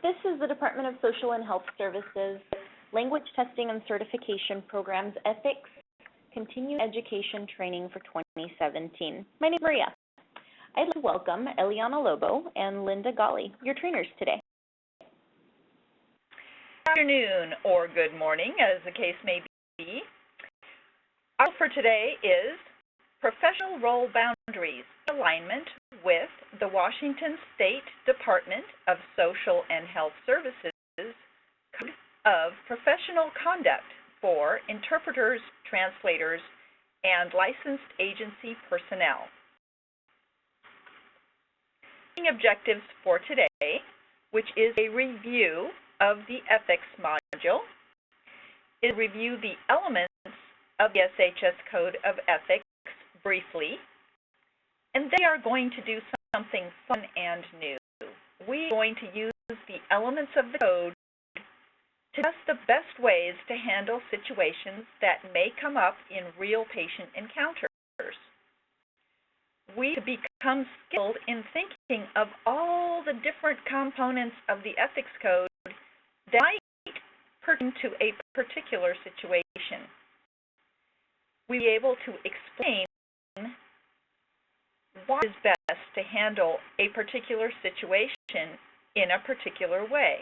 This is the Department of Social and Health Services Language Testing and Certification Programs Ethics Continuing Education Training for 2017. My name is Maria. I'd like to welcome Eliana Lobo and Linda Golly, your trainers today. Good afternoon or good morning, as the case may be. Our for today is Professional Role Boundaries, alignment with the Washington State Department of Social and Health Services Code of Professional Conduct for Interpreters, Translators, and Licensed Agency Personnel. Objectives for today, which is a review of the ethics module, is review the elements of the SHS Code of Ethics briefly, and they are going to do something fun and new. We are going to use the elements of the code to test the best ways to handle situations that may come up in real patient encounters. We become skilled in thinking of all the different components of the ethics code that might pertain to a particular situation. We'll be able to explain why it is best to handle a particular situation in a particular way,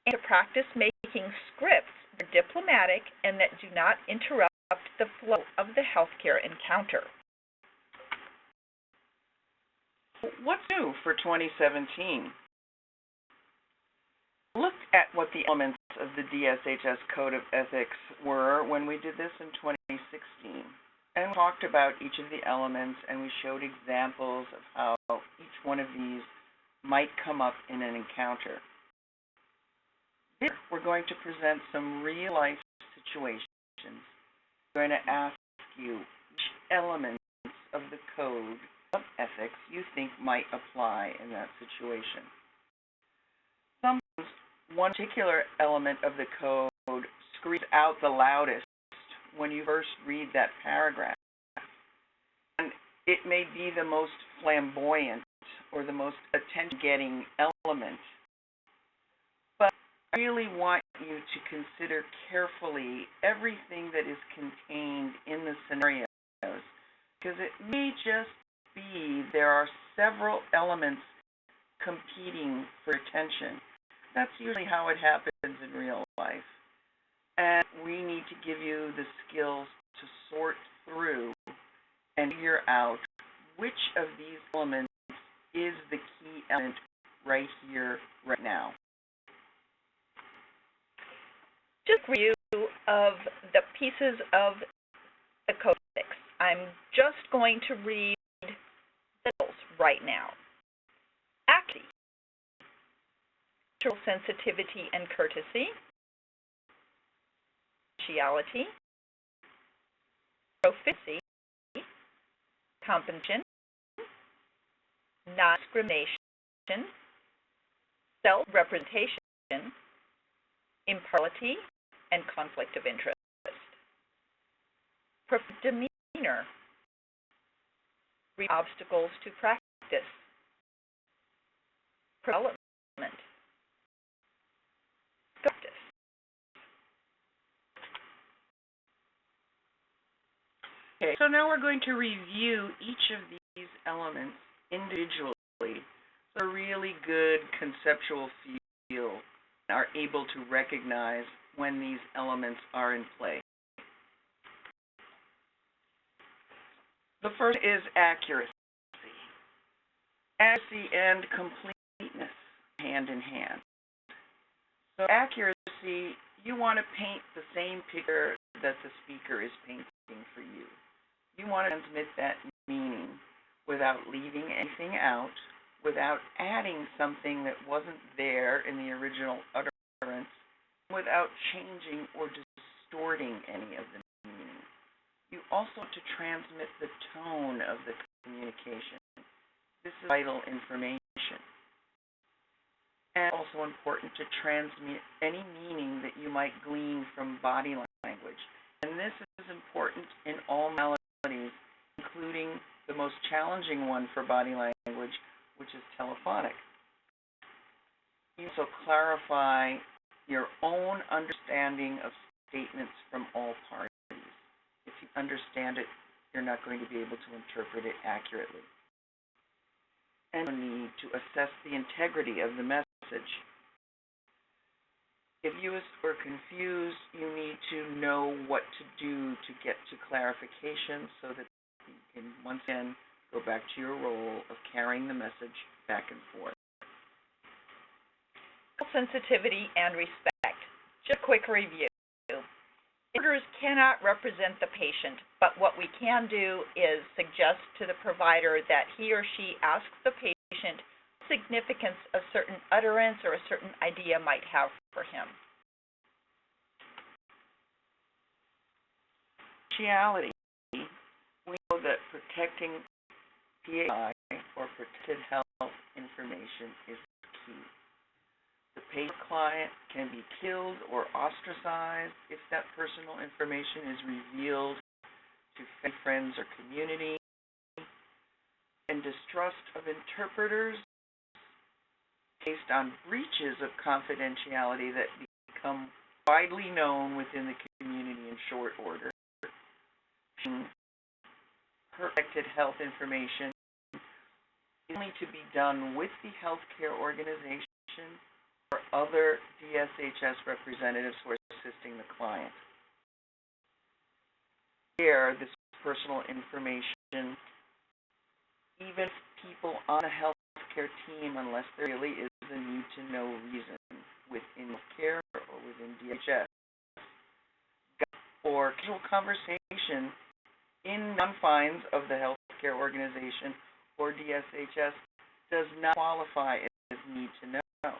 and to practice making scripts that are diplomatic and that do not interrupt the flow of the healthcare encounter. What's new for 2017? Look at what the elements of the DSHS Code of Ethics were when we did this in 2016. And we talked about each of the elements, and we showed examples of how each one of these might come up in an encounter. Here, we're going to present some real-life situations. We're going to ask you which elements of the Code of Ethics you think might apply in that situation. Sometimes one particular element of the code screams out the loudest when you first read that paragraph. And it may be the most flamboyant or the most attention-getting element. But I really want you to consider carefully everything that is contained in the scenarios, because it may just be there are several elements competing for attention. That's usually how it happens in real life. And we need to give you the skills to sort through and figure out which of these elements is the key element right here, right now. Just a review of the pieces of the Code of Ethics. I'm just going to read the titles right now. Accuracy, sensitivity and courtesy, partiality, proficiency, compensation, non-discrimination, self-representation, impartiality, and conflict of interest. Demeanor, obstacles to practice, development, practice. Okay, so now we're going to review each of these elements individually, so a really good conceptual feel and are able to recognize when these elements are in play. The first is accuracy. Accuracy and completeness, hand in hand. So accuracy, you want to paint the same picture that the speaker is painting for you. You want to transmit that meaning without leaving anything out, without adding something that wasn't there in the original utterance, without changing or distorting any of the meaning. You also want to transmit the tone of the communication. This is vital information. And also important to transmit any meaning that you might glean from body language. And this is important in all modalities, including the most challenging one for body language, which is telephonic. You also clarify your own understanding of statements from all parties. If you understand it, you're not going to be able to interpret it accurately. And you need to assess the integrity of the message. If you are confused, you need to know what to do to get to clarification so that you can once again go back to your role of carrying the message back and forth. Sensitivity and respect. Just a quick review. Interpreters cannot represent the patient, but what we can do is suggest to the provider that he or she asks the patient what significance a certain utterance or a certain idea might have for him. Partiality. We know that protecting PHI or protected health information is key. The patient client can be killed or ostracized if that personal information is revealed to family, friends, or community. And distrust of interpreters based on breaches of confidentiality that become widely known within the community in short order. Protected health information is only to be done with the healthcare organization or other DSHS representatives who are assisting the client. Share this personal information, even people on a healthcare team, unless there really is a need-to-know reason within healthcare or within DSHS, or casual conversation in confines of the healthcare organization or DSHS does not qualify as need-to-know.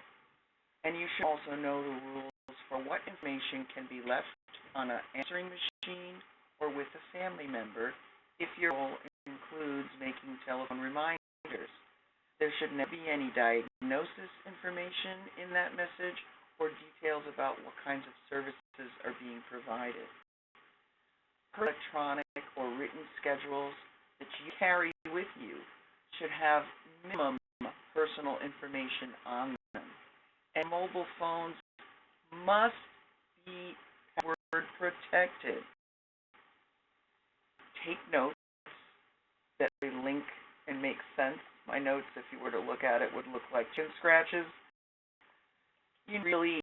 And you should also know the rules for what information can be left on an answering machine or with a family member if your role includes making telephone reminders. There should never be any diagnosis information in that message or details about what kinds of services are being provided. Electronic or written schedules that you carry with you should have minimum personal information on them. And mobile phones must be password protected. Take notes that link and make sense. My notes, if you were to look at it, would look like chin scratches. You really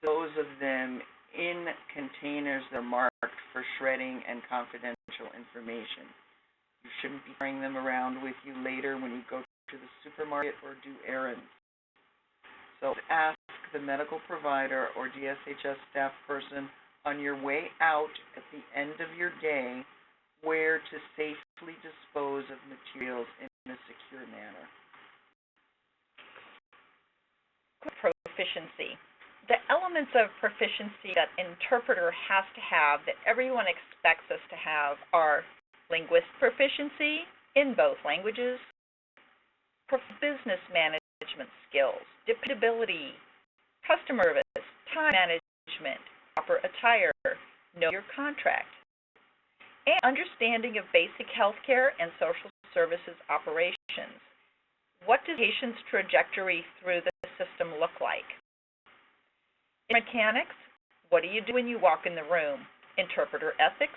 those of them in containers that are marked for shredding and confidential information. You shouldn't be carrying them around with you later when you go to the supermarket or do errands. So ask the medical provider or DSHS staff person on your way out at the end of your day where to safely dispose of materials in a secure manner. Proficiency. The elements of proficiency that an interpreter has to have, that everyone expects us to have, are linguistic proficiency in both languages, business management skills, dependability, customer service, time management, proper attire, know your contract, and understanding of basic healthcare and social services operations. What does the patient's trajectory through the system look like? In mechanics, what do you do when you walk in the room? Interpreter ethics,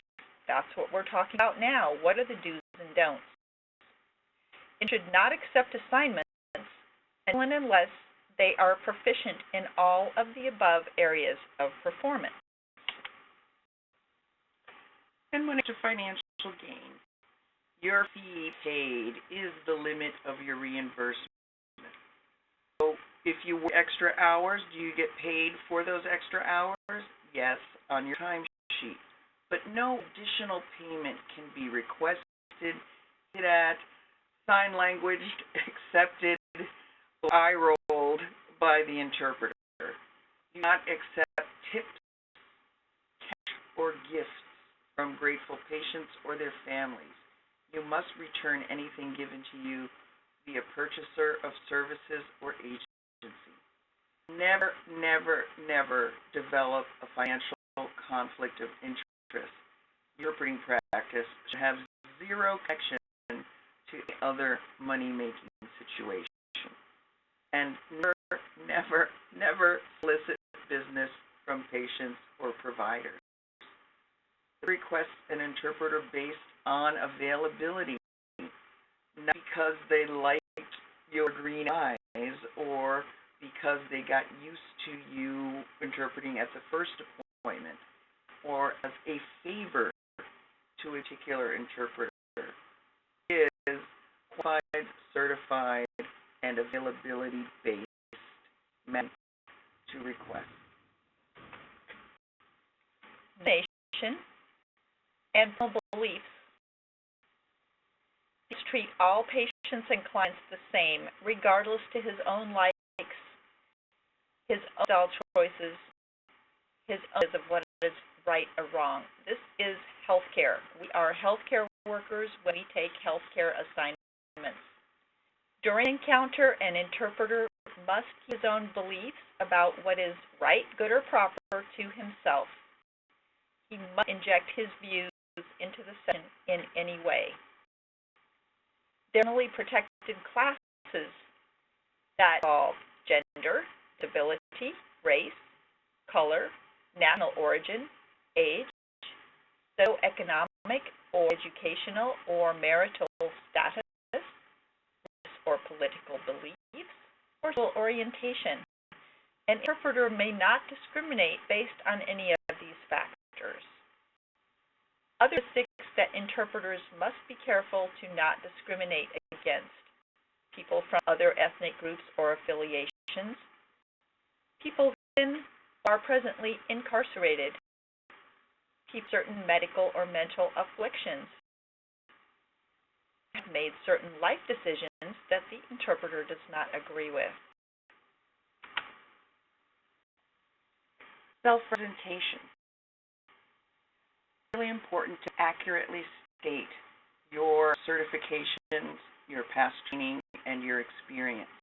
that's what we're talking about now. What are the do's and don'ts? It should not accept assignments unless they are proficient in all of the above areas of performance. And when it's a financial gain, your fee paid is the limit of your reimbursement. So if you work extra hours, do you get paid for those extra hours? Yes, on your timesheet. But no additional payment can be requested at sign language accepted, eye rolled by the interpreter. Do not accept tips, cash, or gifts from grateful patients or their families. You must return anything given to you via purchaser of services or agency. Never, never, never develop a financial conflict of interest. Your interpreting practice should have zero connection to the other money-making situation. And never never solicit business from patients or providers. Request an interpreter based on availability, not because they liked your green eyes or because they got used to you interpreting at the first appointment or as a favor to a particular interpreter. It is qualified, certified, and availability-based meant to request. Nation and beliefs. Treat all patients and clients the same, regardless to his own likes, his own style choices, his own of what is right or wrong. This is healthcare. We are healthcare workers when we take healthcare assignments. During an encounter, an interpreter must keep his own beliefs about what is right, good, or proper to himself. He must inject his views into the session in any way. Generally protected classes that involve gender, disability, race, color, national origin, age, socioeconomic or educational or marital status, or political beliefs, or sexual orientation. An interpreter may not discriminate based on any of these factors. Other statistics that interpreters must be careful to not discriminate against: people from other ethnic groups or affiliations, people who are presently incarcerated, people with certain medical or mental afflictions, have made certain life decisions that the interpreter does not agree with. Self-presentation. It's really important to accurately state your certifications, your past training, and your experience.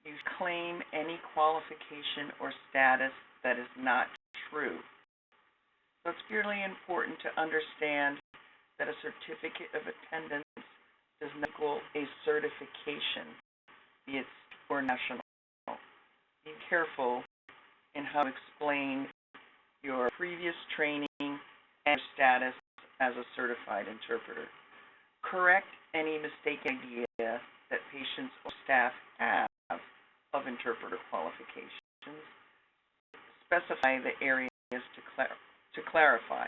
You claim any qualification or status that is not true. So it's really important to understand that a certificate of attendance does not equal a certification, be it state or national. Be careful in how to explain your previous training and status as a certified interpreter. Correct any mistaken idea that patients or staff have of interpreter qualifications. Specify the areas to clarify,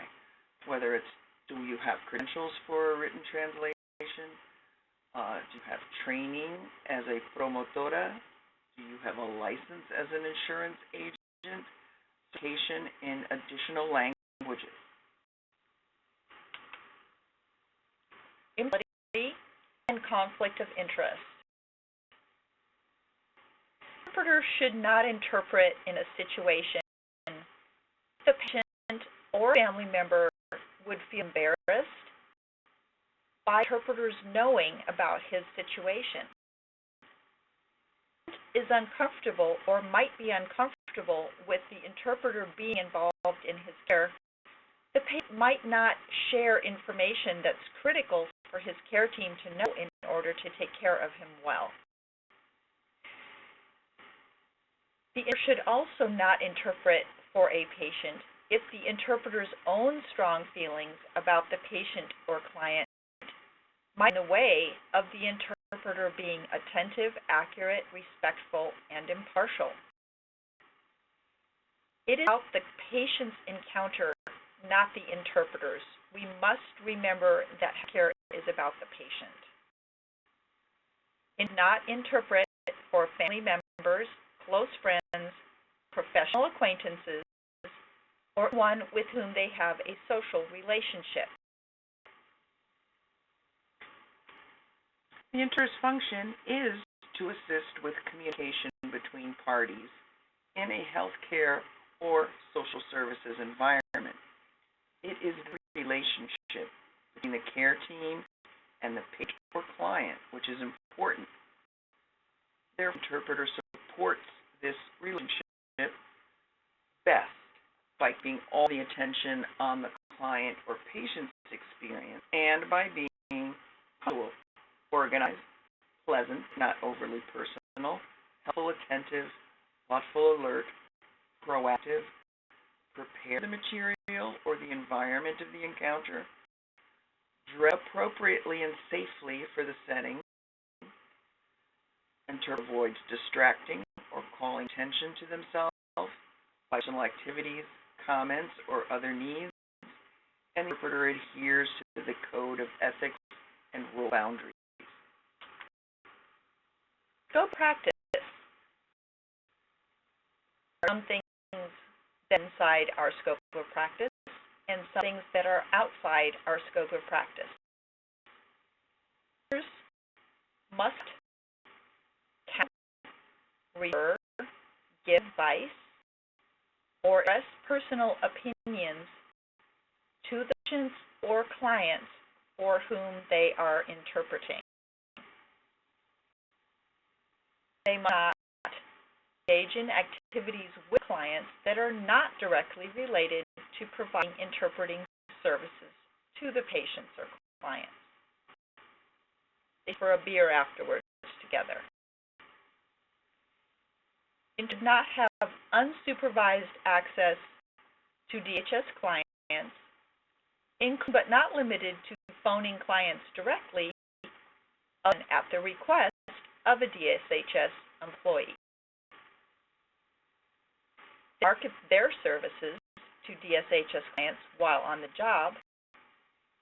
whether it's, do you have credentials for a written translation? Do you have training as a promotora? Do you have a license as an insurance agent? Certification in additional languages. Impartiality and conflict of interest. Interpreters should not interpret in a situation the patient or family member would feel embarrassed by interpreters knowing about his situation, is uncomfortable or might be uncomfortable with the interpreter being involved in his care. The patient might not share information that's critical for his care team to know in order to take care of him well. The interpreter should also not interpret for a patient if the interpreter's own strong feelings about the patient or client might get in the way of the interpreter being attentive, accurate, respectful, and impartial. It is about the patient's encounter, not the interpreter's. We must remember that care is about the patient. And not interpret for family members, close friends, professional acquaintances, or one with whom they have a social relationship. The interpreter's function is to assist with communication between parties in a healthcare or social services environment. It is the relationship between the care team and the patient or client which is important. Their interpreter supports this relationship best by keeping all the attention on the client or patient's experience and by being punctual, organized, pleasant, not overly personal, helpful, attentive, thoughtful, alert, proactive, prepare the material or the environment of the encounter, dress appropriately and safely for the setting, interpreter avoids distracting or calling attention to themselves by personal activities, comments, or other needs, and the interpreter adheres to the code of ethics and rule boundaries. Go practice. Some things that are inside our scope of practice and some things that are outside our scope of practice. Others must refer, give advice, or express personal opinions to the patients or clients for whom they are interpreting. They must not engage in activities with clients that are not directly related to providing interpreting services to the patients or clients. They for a beer afterwards together. They do not have unsupervised access to DHS clients, but not limited to phoning clients directly at the request of a DSHS employee. They market their services to DSHS clients while on the job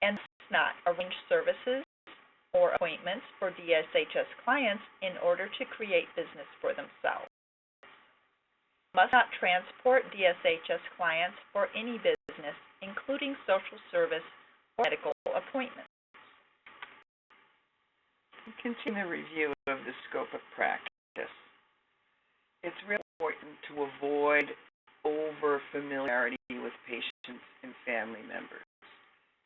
and not arrange services or appointments for DSHS clients in order to create business for themselves. Must not transport DSHS clients for any business, including social service or medical appointments. Continue the review of the scope of practice. It's really important to avoid over-familiarity with patients and family members.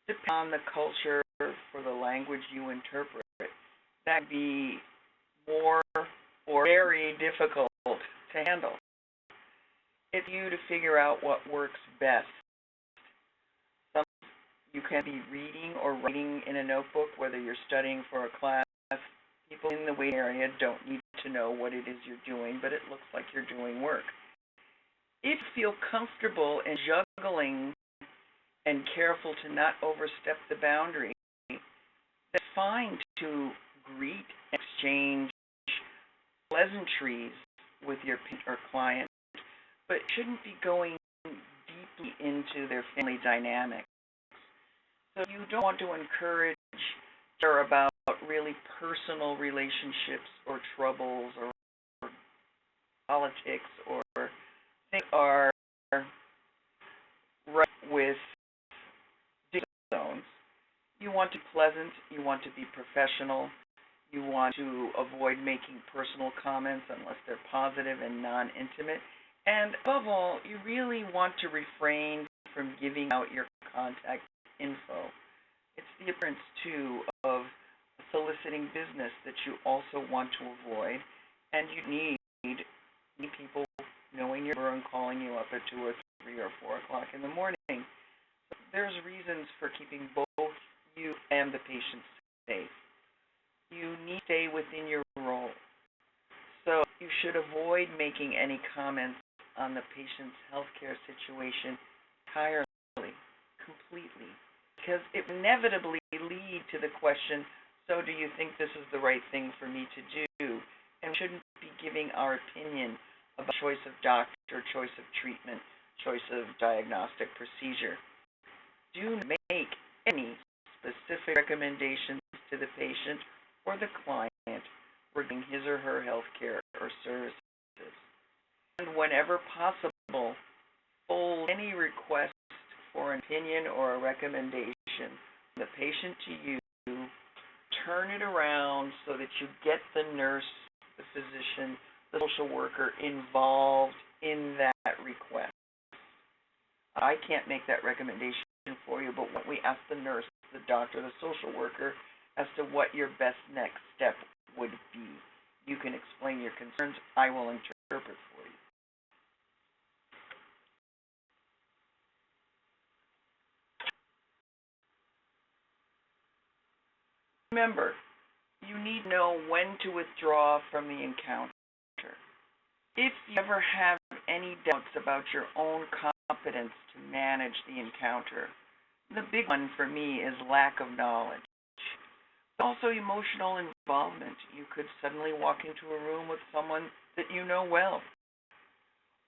Depending on the culture for the language you interpret, that can be more or very difficult to handle. It's you to figure out what works best. Sometimes you can be reading or writing in a notebook, whether you're studying for a class. People in the waiting area don't need to know what it is you're doing, but it looks like you're doing work. If you feel comfortable in juggling and careful to not overstep the boundary, it's fine to greet and exchange pleasantries with your patient or client, but shouldn't be going deeply into their family dynamics. So you don't want to encourage or about really personal relationships or troubles or politics or things are right with zones. You want to be pleasant, you want to be professional, you want to avoid making personal comments unless they're positive and non-intimate, and above all, you really want to refrain from giving out your contact info. It's the appearance, too, of soliciting business that you also want to avoid, and you need people knowing your number and calling you up at 2 or 3 or 4 o'clock in the morning. So there's reasons for keeping both you and the patient safe. You need to stay within your role. So you should avoid making any comments on the patient's healthcare situation entirely, completely, because it will inevitably lead to the question, so do you think this is the right thing for me to do? And we shouldn't be giving our opinion about choice of doctor, choice of treatment, choice of diagnostic procedure. Do not make any specific recommendations to the patient or the client regarding his or her health care or services. And whenever possible, hold any request for an opinion or a recommendation from the patient to you, turn it around so that you get the nurse, the physician, the social worker involved in that request. I can't make that recommendation for you, but when we ask the nurse, the doctor, the social worker as to what your best next step would be. You can explain your concerns. I will interpret for you. Remember, you need to know when to withdraw from the encounter. If you ever have any doubts about your own competence to manage the encounter, the big one for me is lack of knowledge. Also emotional involvement. You could suddenly walk into a room with someone that you know well,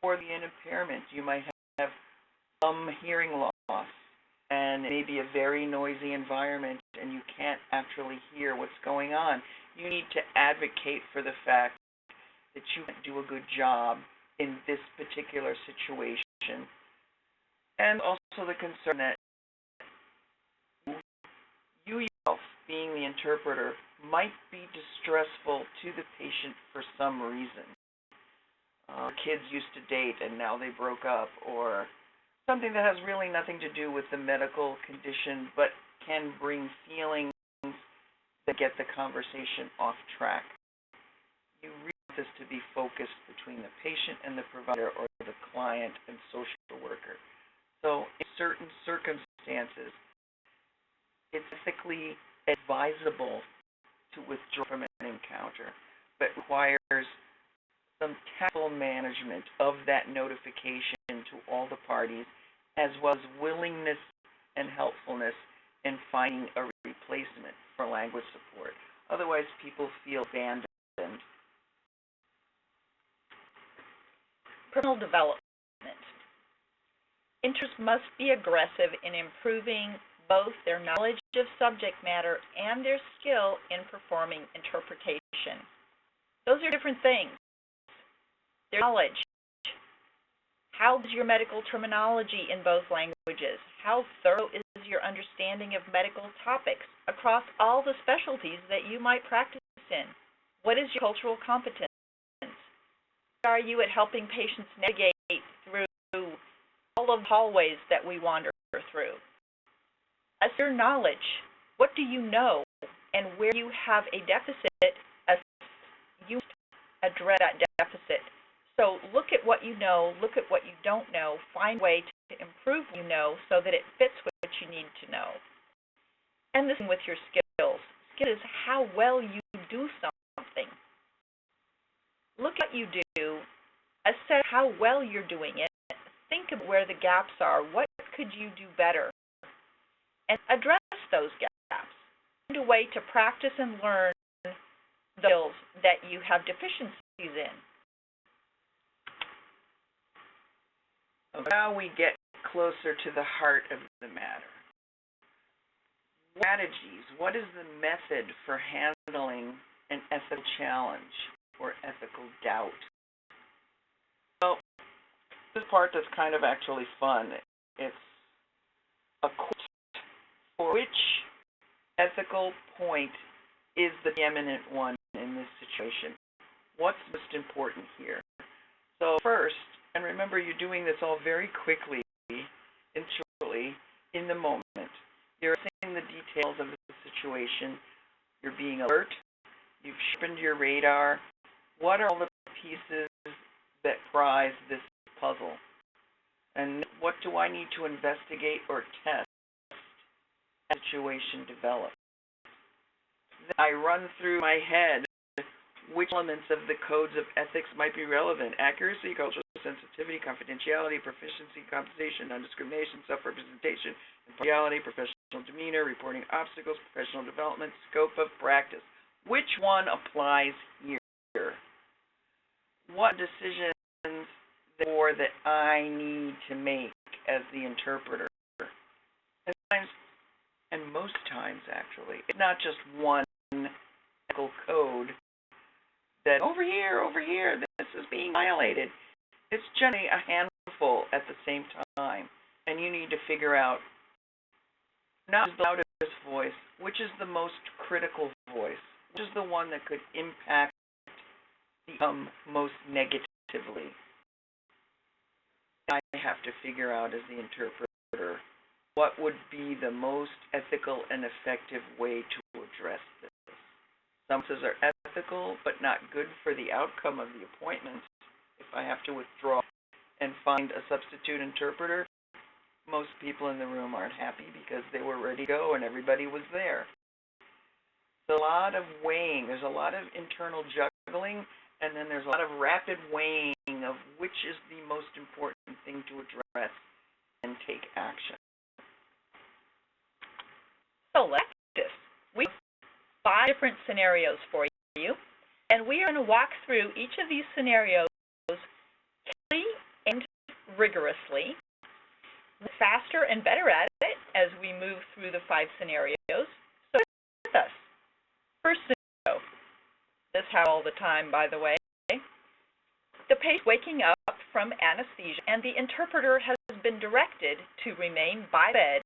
or the impairment. You might have some hearing loss, and maybe a very noisy environment, and you can't actually hear what's going on. You need to advocate for the fact that you can't do a good job in this particular situation, and also the concern that you yourself, being the interpreter, might be distressful to the patient for some reason. Kids used to date and now they broke up, or something that has really nothing to do with the medical condition but can bring feelings that get the conversation off track. You really want this to be focused between the patient and the provider, or the client and social worker. So in certain circumstances, it's ethically advisable to withdraw from an encounter, but requires some tactful management of that notification to all the parties, as well as willingness and helpfulness in finding a replacement for language support. Otherwise, people feel abandoned. Personal development. Interest must be aggressive in improving both their knowledge of subject matter and their skill in performing interpretation. Those are different things. Their knowledge. How is your medical terminology in both languages? How thorough is your understanding of medical topics across all the specialties that you might practice in? What is your cultural competence? How are you at helping patients navigate through all of the hallways that we wander through? As your knowledge, what do you know, and where you have a deficit, you address that deficit. So look at what you know, look at what you don't know, find a way to improve what you know so that it fits what you need to know. And this with your skills. Skill is how well you do something. Look at what you do, assess how well you're doing it, think of where the gaps are, what could you do better, and address those gaps. Find a way to practice and learn the skills that you have deficiencies in. Now we get closer to the heart of the matter. Strategies. What is the method for handling an ethical challenge or ethical doubt? So this part is kind of actually fun. It's a quote for which ethical point is the preeminent one in this situation. What's most important here? So first, and remember, you're doing this all very quickly and shortly in the moment. You're seeing the details of the situation. You're being alert. You've sharpened your radar. What are all the pieces that comprise this puzzle? And what do I need to investigate or test as the situation develops? Then I run through my head which elements of the codes of ethics might be relevant: accuracy, cultural sensitivity, confidentiality, proficiency, compensation, non-discrimination, self-representation, impartiality, professional demeanor, reporting obstacles, professional development, scope of practice. Which one applies here? What decisions, therefore, that I need to make as the interpreter? And sometimes, and most times actually, it's not just one ethical code that over here, this is being violated. It's generally a handful at the same time, and you need to figure out, not the loudest voice, which is the most critical voice, which is the one that could impact the outcome most negatively. I have to figure out as the interpreter what would be the most ethical and effective way to address this. Some cases are ethical but not good for the outcome of the appointment. If I have to withdraw and find a substitute interpreter, most people in the room aren't happy because they were ready to go and everybody was there. There's a lot of weighing, there's a lot of internal juggling, And then there's a lot of rapid weighing of which is the most important thing to address and take action. So let's practice. We have 5 different scenarios for you, and we are going to walk through each of these scenarios carefully and rigorously, faster and better at it as we move through the 5 scenarios. So with us. First scenario. This happens all the time, by the way. The patient waking up from anesthesia, and the interpreter has been directed to remain by bed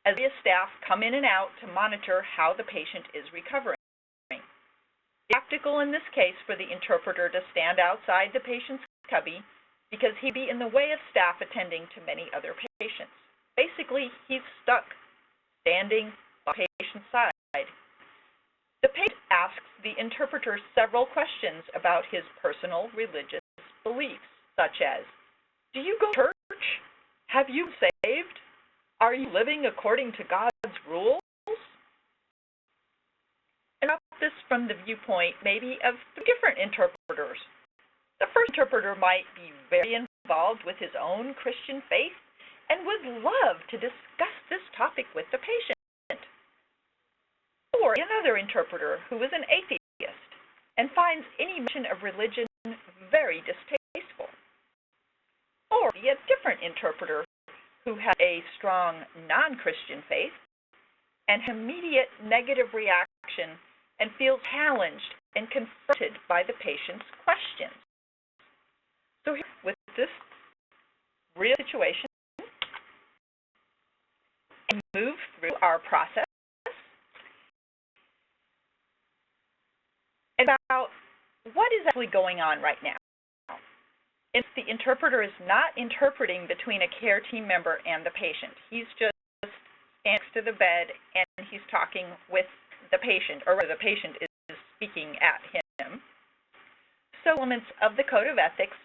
as the staff come in and out to monitor how the patient is recovering. It's practical in this case for the interpreter to stand outside the patient's cubby because he'd be in the way of staff attending to many other patients. Basically, he's stuck standing by the patient's side. The patient asks the interpreter several questions about his personal religious beliefs, such as, do you go to church? Have you been saved? Are you living according to God's rules? And about this from the viewpoint maybe of 3 different interpreters. The first interpreter might be very involved with his own Christian faith and would love to discuss this topic with the patient. Or another interpreter who is an atheist and finds any mention of religion very distasteful. Or be a different interpreter who has a strong non-Christian faith and immediate negative reaction and feels challenged and confronted by the patient's questions. So here, with this real situation, and move through our process about what is actually going on right now. If the interpreter is not interpreting between a care team member and the patient, he's just next to the bed and he's talking with the patient, or the patient is speaking at him. So elements of the Code of Ethics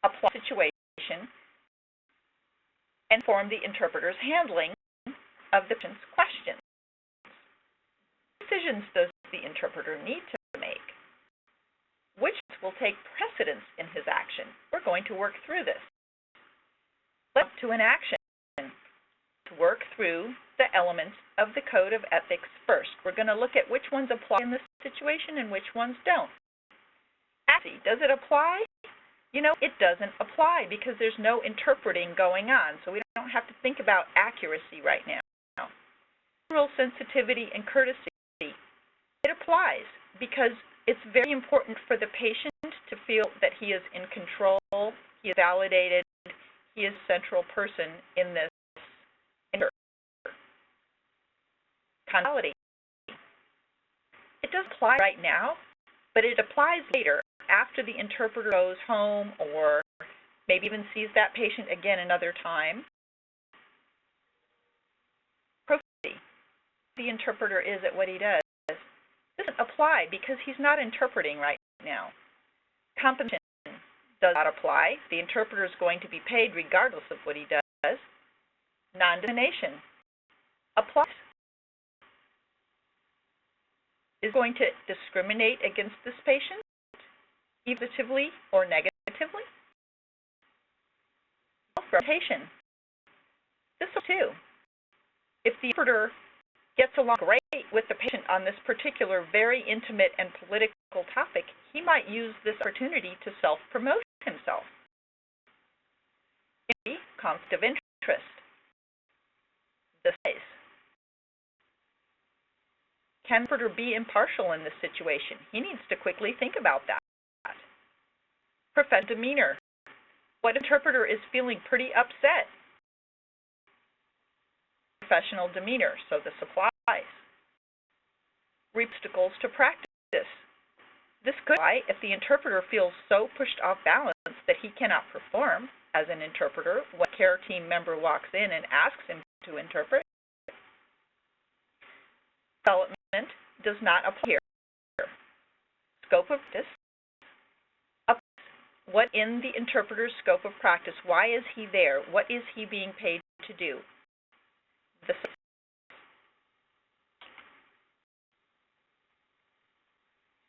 apply to the situation and form the interpreter's handling of the patient's questions. What decisions does the interpreter need to make? Which will take precedence in his action? We're going to work through this. Let's to an action to work through the elements of the Code of Ethics first. We're going to look at which ones apply in this situation and which ones don't. Actually, does it apply? You know, it doesn't apply because there's no interpreting going on, so we don't have to think about accuracy right now. Moral sensitivity and courtesy, it applies because it's very important for the patient to feel that he is in control, he is validated, he is a central person in this causality. It doesn't apply right now, but it applies later after the interpreter goes home or maybe even sees that patient again another time. Proficiency. The interpreter is at what he does. Doesn't apply because he's not interpreting right now. Compensation does not apply. The interpreter is going to be paid regardless of what he does. Non-discrimination applies. Is going to discriminate against this patient, either positively or negatively. Self-representation. This too. If the interpreter gets along great with the patient on this particular very intimate and political topic, he might use this opportunity to self-promote himself. Conflict of interest. This case. Can the interpreter be impartial in this situation? He needs to quickly think about that. Professional demeanor. What interpreter is feeling pretty upset? Professional demeanor, so this applies. Obstacles to practice. This could apply if the interpreter feels so pushed off balance that he cannot perform as an interpreter when a care team member walks in and asks him to interpret. Development does not apply here. Scope of practice. What in the interpreter's scope of practice? Why is he there? What is he being paid to do? The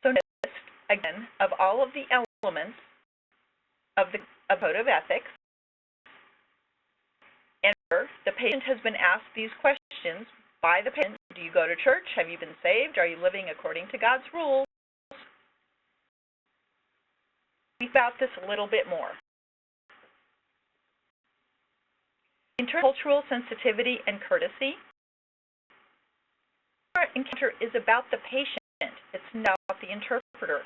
so next, again, of all of the elements of the Code of Ethics. And the patient has been asked these questions by the patient. Do you go to church? Have you been saved? Are you living according to God's rules? Think about this a little bit more. Intercultural sensitivity and courtesy. Our encounter is about the patient. It's not about the interpreter.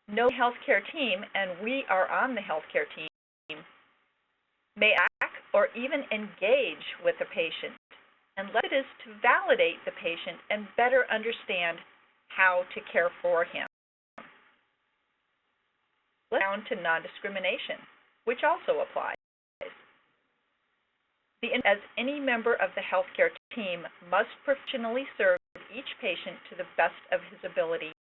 No healthcare team, and we are on the healthcare team, may act or even engage with the patient, unless it is to validate the patient and better understand how to care for him. Let's down to non-discrimination, which also applies. As any member of the healthcare team must professionally serve each patient to the best of his ability,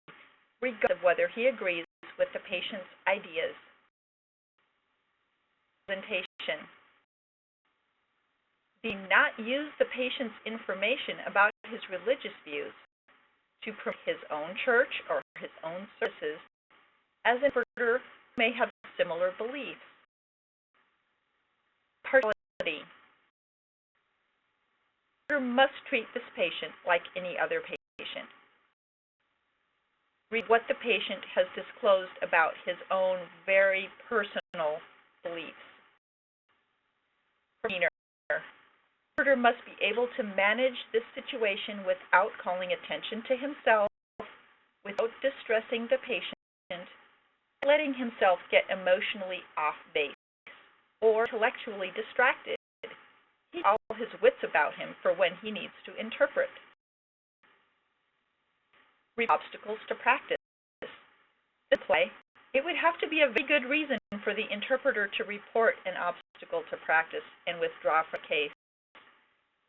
regardless of whether he agrees with the patient's ideas. Presentation. Do not use the patient's information about his religious views to promote his own church or his own services, as an interpreter may have similar beliefs. Partiality. The interpreter must treat this patient like any other patient. Read what the patient has disclosed about his own very personal beliefs. Demeanor. The interpreter must be able to manage this situation without calling attention to himself, without distressing the patient, letting himself get emotionally off base or intellectually distracted. He has all his wits about him for when he needs to interpret. Obstacles to practice. In play, it would have to be a very good reason for the interpreter to report an obstacle to practice and withdraw from the case.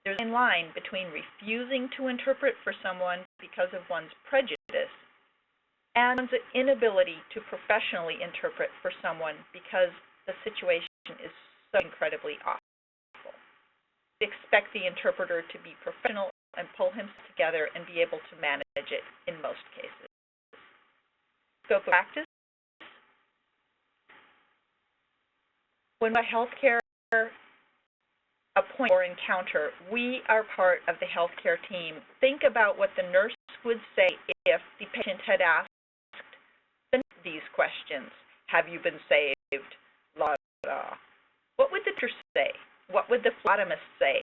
There's a line between refusing to interpret for someone because of one's prejudice and one's inability to professionally interpret for someone because the situation is so incredibly awful. Expect the interpreter to be professional and pull himself together and be able to manage it in most cases. Scope of practice. When a healthcare appointment or encounter, we are part of the healthcare team. Think about what the nurse would say if the patient had asked these questions. Have you been saved? La, la. What would the doctor say? What would the phlebotomist say?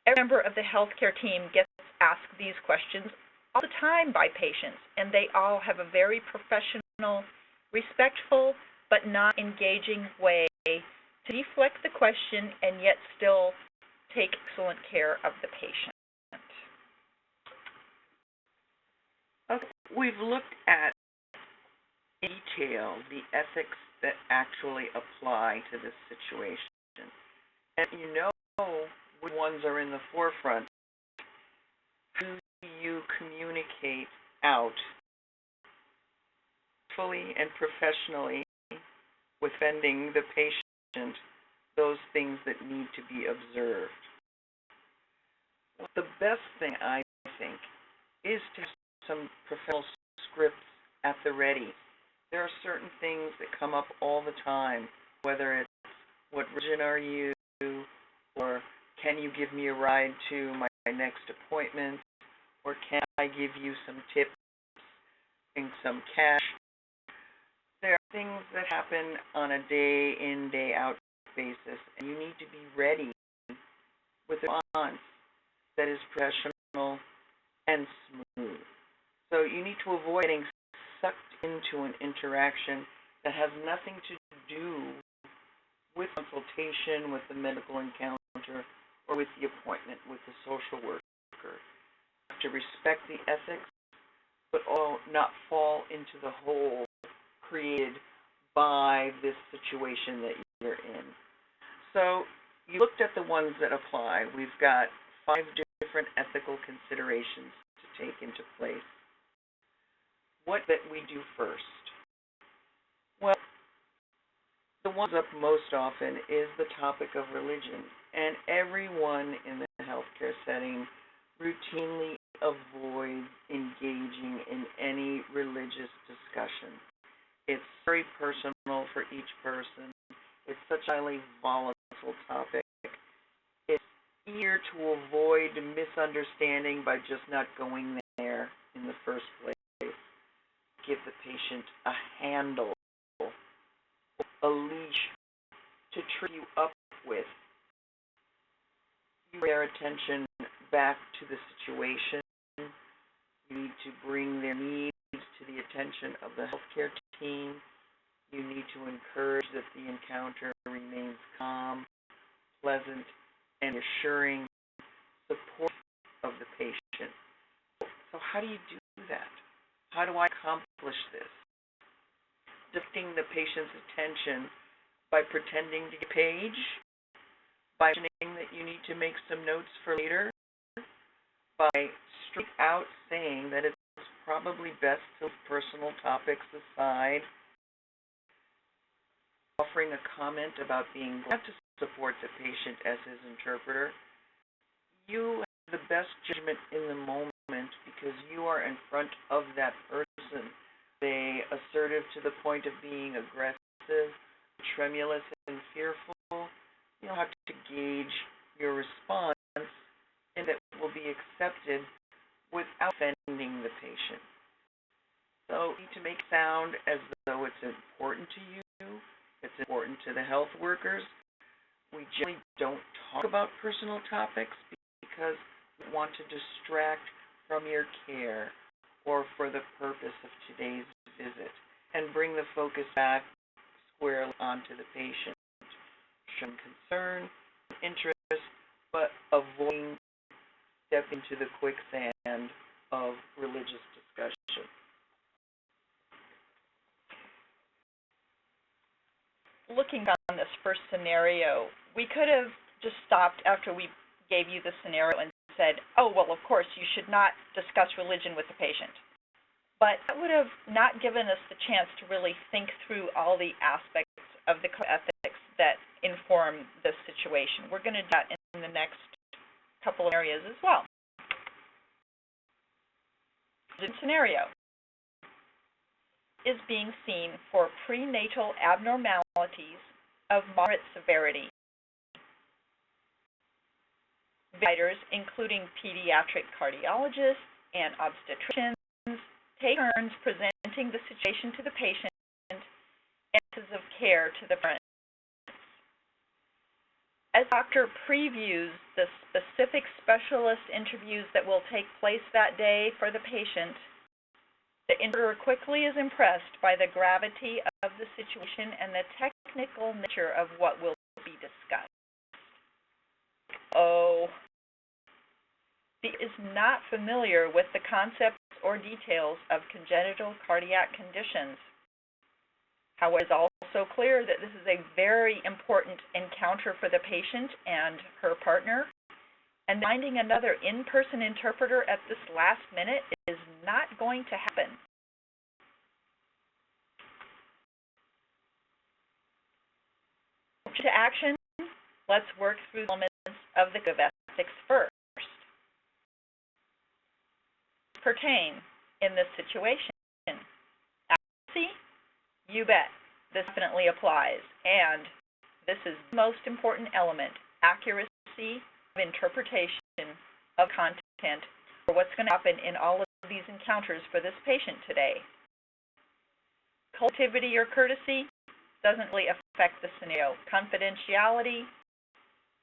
Every member of the healthcare team gets asked these questions all the time by patients, and they all have a very professional, respectful, but not engaging way to deflect the question and yet still take excellent care of the patient. Okay. We've looked at in detail the ethics that actually apply to this situation. And you know which ones are in the forefront. How do you communicate out fully and professionally with offending the patient those things that need to be observed? The best thing, I think, is to have some professional scripts at the ready. There are certain things that come up all the time, whether it's what religion are you, or can you give me a ride to my next appointment, or can I give you some tips and some cash? There are things that happen on a day in, day out basis, and you need to be ready with a response that is professional and smooth. So you need to avoid getting sucked into an interaction that has nothing to do with consultation, with the medical encounter, or with the appointment with the social worker. You have to respect the ethics, but all not fall into the hole created by this situation that you're in. So you looked at the ones that apply. We've got 5 different ethical considerations to take into place. What that we do first? Well, the one up most often is the topic of religion, and everyone in the healthcare setting routinely avoids engaging in each person. It's such a highly volatile topic. It's easier to avoid misunderstanding by just not going there in the first place. Give the patient a handle, a leash to trip you up with. You bring their attention back to the situation. You need to bring their needs to the attention of the healthcare team. You need to encourage that the encounter remains calm, pleasant, and assuring, support of the patient. So how do you do that? How do I accomplish this? Directing the patient's attention by pretending to get a page, by mentioning that you need to make some notes for later, by straight out saying that it's probably best to leave personal topics aside, offering a comment about being glad to support the patient as his interpreter. You have the best judgment in the moment because you are in front of that person. They assertive to the point of being aggressive, tremulous, and fearful. You know how to gauge your response and that will be accepted without offending the patient. So you need to make it sound as though it's important to you, it's important to the health workers. We generally don't talk about personal topics because we want to distract from your care or for the purpose of today's visit and bring the focus back squarely onto the patient. Showing concern, interest, but avoiding stepping into the quicksand of religious discussion. Looking on this first scenario, we could have just stopped after we gave you the scenario and said, oh, well, of course, you should not discuss religion with the patient. But that would have not given us the chance to really think through all the aspects of the ethics that inform this situation. We're going to do that in the next couple of areas as well. The scenario is being seen for prenatal abnormalities of moderate severity. Providers, including pediatric cardiologists and obstetricians, take turns presenting the situation to the patient and methods of care to the parents. As the doctor previews the specific specialist interviews that will take place that day for the patient, the interpreter quickly is impressed by the gravity of the situation and the technical nature of what will be discussed. He is not familiar with the concepts or details of congenital cardiac conditions. However, it is also clear that this is a very important encounter for the patient and her partner, and finding another in-person interpreter at this last minute is not going to happen. To action, let's work through the elements of the code of ethics first. Pertain in this situation. Accuracy? You bet. This definitely applies. And this is the most important element, accuracy of interpretation of content for what's going to happen in all of these encounters for this patient today. Cultivity or courtesy doesn't really affect the scenario. Confidentiality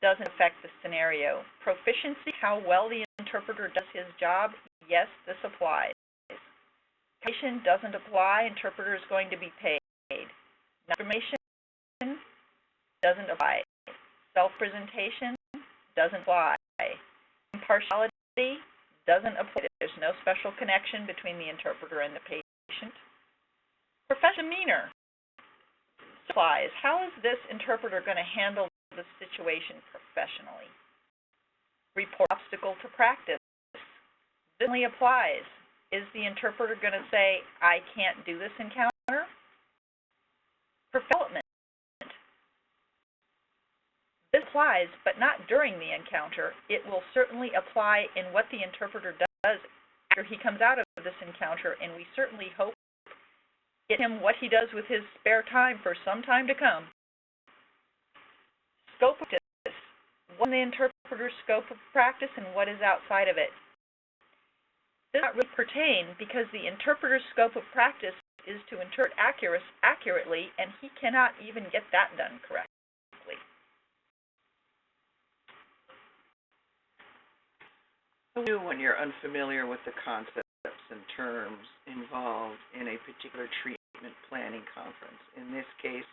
doesn't affect the scenario. Proficiency, how well the interpreter does his job, yes, this applies. Communication doesn't apply, interpreter is going to be paid. Information doesn't apply. Self-presentation doesn't apply. Impartiality doesn't apply. There's no special connection between the interpreter and the patient. Professional demeanor applies. How is this interpreter going to handle the situation professionally? Report obstacle to practice. This only applies. Is the interpreter going to say, I can't do this encounter? Development. This applies, but not during the encounter. It will certainly apply in what the interpreter does after he comes out of this encounter, and we certainly hope get him what he does with his spare time for some time to come. Scope of practice. What is the interpreter's scope of practice and what is outside of it? This does not really pertain because the interpreter's scope of practice is to interpret accurately, and he cannot even get that done correctly. What do you do when you're unfamiliar with the concepts and terms involved in a particular treatment planning conference? In this case,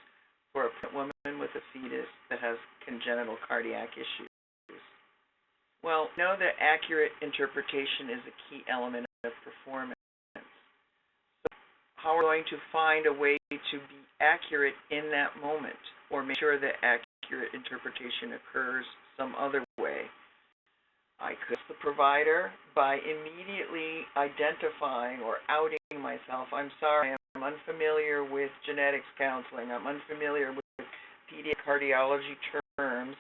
for a pregnant woman with a fetus that has congenital cardiac issues. Well, know that accurate interpretation is a key element of performance. So how are we going to find a way to be accurate in that moment, or make sure that accurate interpretation occurs some other way? I could ask the provider by immediately identifying or outing myself. I'm sorry, I'm unfamiliar with genetics counseling. I'm unfamiliar with pediatric cardiology terms.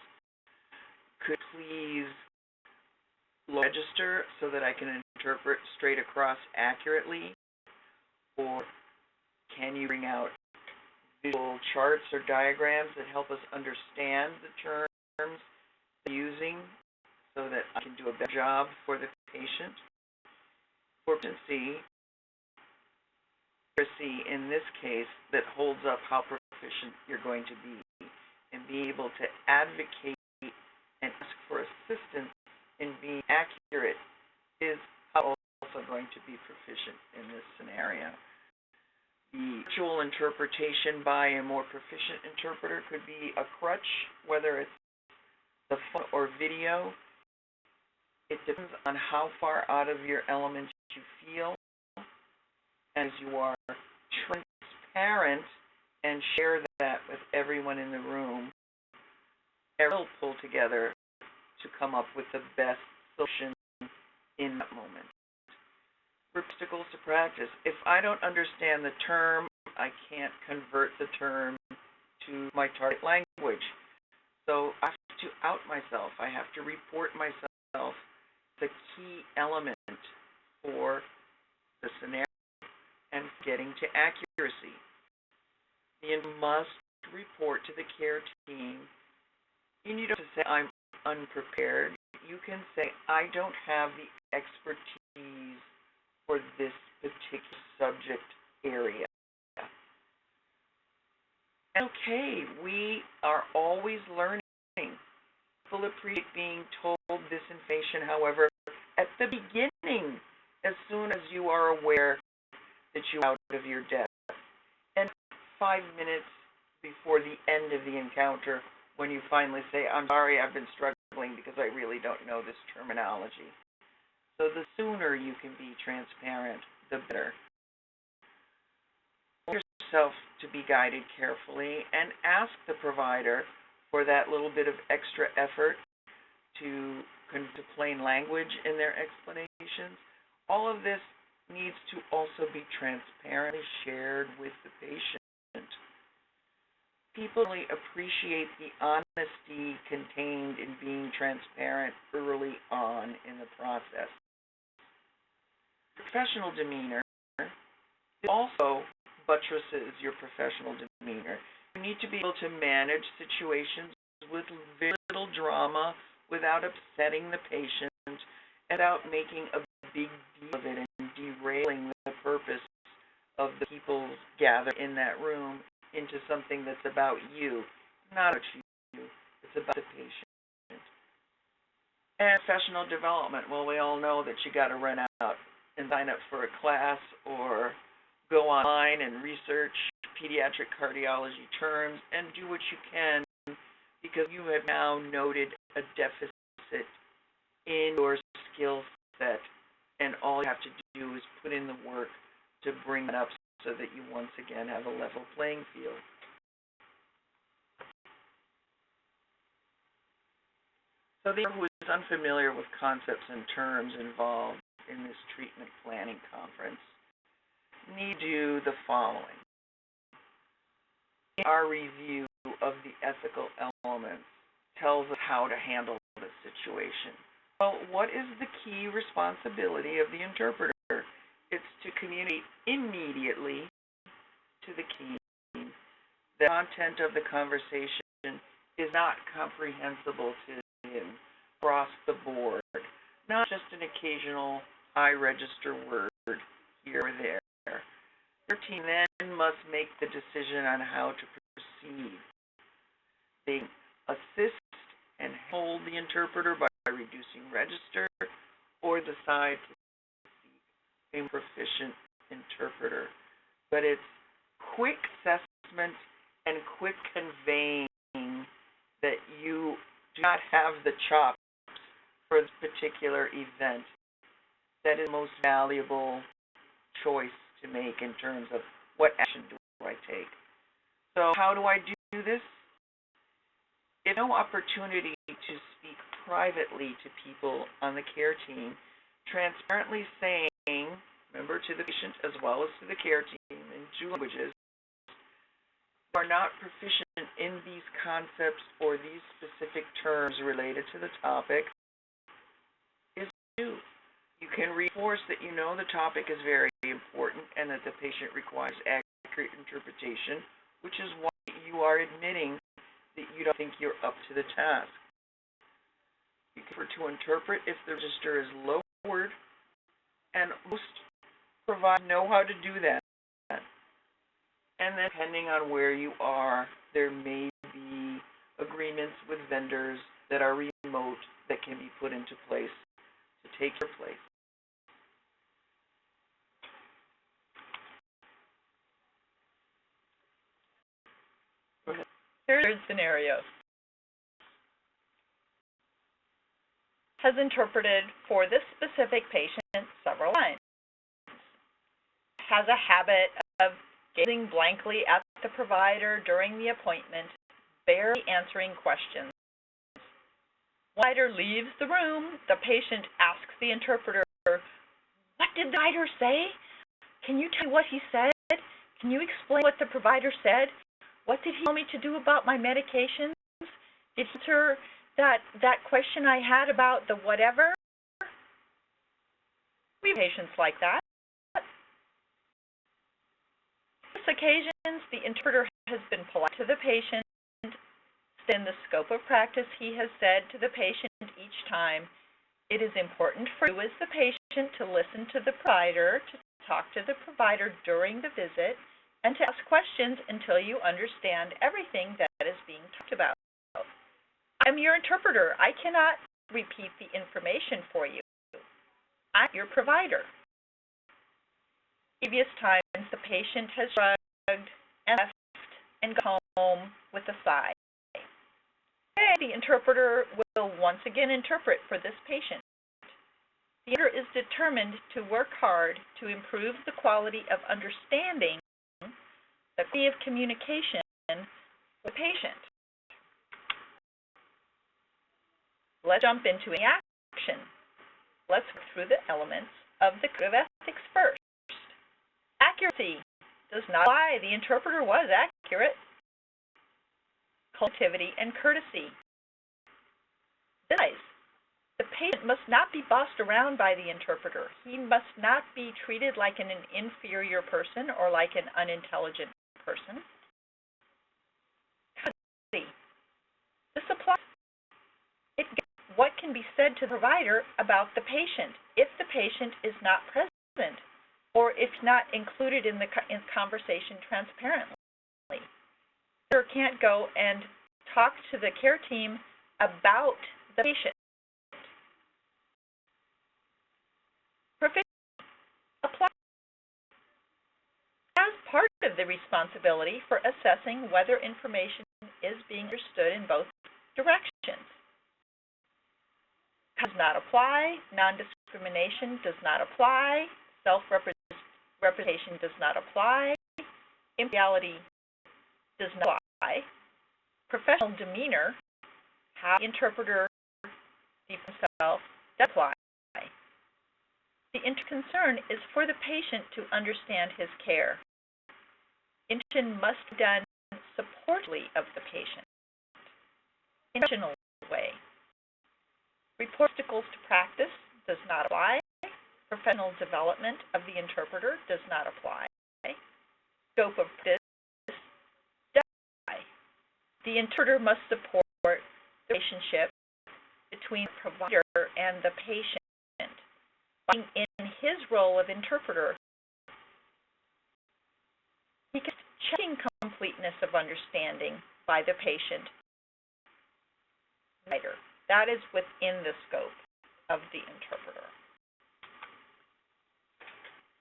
Could please register so that I can interpret straight across accurately? Or can you bring out visual charts or diagrams that help us understand the terms they're using so that I can do a better job for the patient? Proficiency in this case that holds up how proficient you're going to be, and be able to advocate and ask for assistance in being accurate is how also going to be proficient in this scenario. The visual interpretation by a more proficient interpreter could be a crutch, whether it's the phone or video. It depends on how far out of your element you feel. As you are transparent and share that with everyone in the room, everyone will pull together to come up with the best solution in that moment. Obstacles to practice. If I don't understand the term, I can't convert the term to my target language. So I have to out myself. I have to report myself the key element for the scenario and getting to accuracy. You must report to the care team. You don't have to say, I'm unprepared. You can say, I don't have the expertise for this particular subject area. Okay, we are always learning. People appreciate being told this information, however, at the beginning, as soon as you are aware that you're out of your depth. And 5 minutes before the end of the encounter, when you finally say, I'm sorry, I've been struggling because I really don't know this terminology. So the sooner you can be transparent, the better. Allow yourself to be guided carefully and ask the provider for that little bit of extra effort to convey plain language in their explanations. All of this needs to also be transparently shared with the patient. People really appreciate the honesty contained in being transparent early on in the process. Professional demeanor also buttresses your professional demeanor. You need to be able to manage situations with very little drama without upsetting the patient, without making a big deal of it and derailing the purpose of the people gathered in that room into something that's about you, not about you. It's about the patient. And professional development. Well, we all know that you got to run out and sign up for a class or go online and research pediatric cardiology terms and do what you can, because you have now noted a deficit in your skill set, and all you have to do is put in the work to bring it up so that you once again have a level playing field. So the who is unfamiliar with concepts and terms involved in this treatment planning conference need to do the following. Our review of the ethical elements tells us how to handle the situation. Well, what is the key responsibility of the interpreter? It's to communicate immediately to the team the content of the conversation is not comprehensible to him across the board, not just an occasional high register word here or there. Your team then must make the decision on how to proceed. They assist and hold the interpreter by reducing register, or decide to seek a proficient interpreter. But it's quick assessment and quick conveying that you do not have the chops for this particular event. That is the most valuable choice to make in terms of what action do I take. So how do I do this? If no opportunity to speak privately to people on the care team, transparently saying, remember, to the patient as well as to the care team in two languages, you are not proficient in these concepts or these specific terms related to the topic, is due. You can reinforce that you know the topic is very important and that the patient requires accurate interpretation, which is why you are admitting that you don't think you're up to the task. You can prefer to interpret if the register is lowered, and most providers know how to do that. And then, depending on where you are, there may be agreements with vendors that are remote that can be put into place to take your place. Go ahead. Third scenario. Has interpreted for this specific patient several times. Has a habit of gazing blankly at the provider during the appointment, barely answering questions. When the provider leaves the room, the patient asks the interpreter, "What did the provider say? Can you tell me what he said? Can you explain what the provider said? What did he tell me to do about my medications? Did he answer that question I had about the whatever?" We have patients like that. On these occasions, the interpreter has been polite to the patient. In the scope of practice, he has said to the patient each time, "It is important for you as the patient to listen to the provider, to talk to the provider during the visit, and to ask questions until you understand everything that is being talked about. I'm your interpreter. I cannot repeat the information for you. I'm your provider." Previous times, the patient has shrugged and left and gone home with a sigh. Okay, the interpreter will once again interpret for this patient. The interpreter is determined to work hard to improve the quality of understanding, the quality of communication for the patient. Let's jump into an action. Let's go through the elements of the code of ethics first. Accuracy does not lie. The interpreter was accurate. Cultivity and courtesy. This, the patient must not be bossed around by the interpreter. He must not be treated like an inferior person or like an unintelligent person. Courtesy. This applies. What can be said to the provider about the patient if the patient is not present or if not included in the conversation transparently. The provider can't go and talk to the care team about the patient. Proficiency applies as part of the responsibility for assessing whether information is being understood in both directions. Does not apply, non-discrimination does not apply, self-representation does not apply, impartiality does not apply, professional demeanor, how the interpreter sees himself, does apply. The concern is for the patient to understand his care. Intervention must be done supportively of the patient, in a professional way. Report obstacles to practice does not apply. Professional development of the interpreter does not apply. scope of practice die. The interpreter must support the relationship between the provider and the patient. Being in his role of interpreter, he can checking completeness of understanding by the patient. That is within the scope of the interpreter.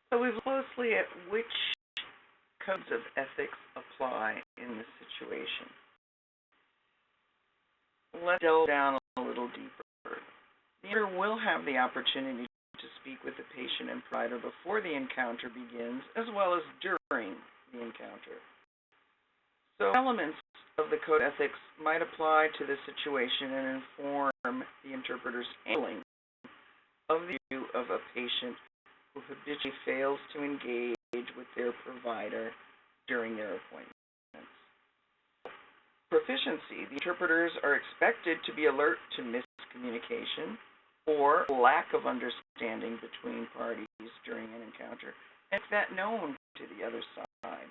So we've looked closely at which codes of ethics apply in this situation. Let's delve down a little deeper. The interpreter will have the opportunity to speak with the patient and provider before the encounter begins, as well as during the encounter. So elements of the code of ethics might apply to this situation and inform the interpreter's handling of the view of a patient who habitually fails to engage with their provider during their appointments. Proficiency. The interpreters are expected to be alert to miscommunication or lack of understanding between parties during an encounter, and make that known to the other side.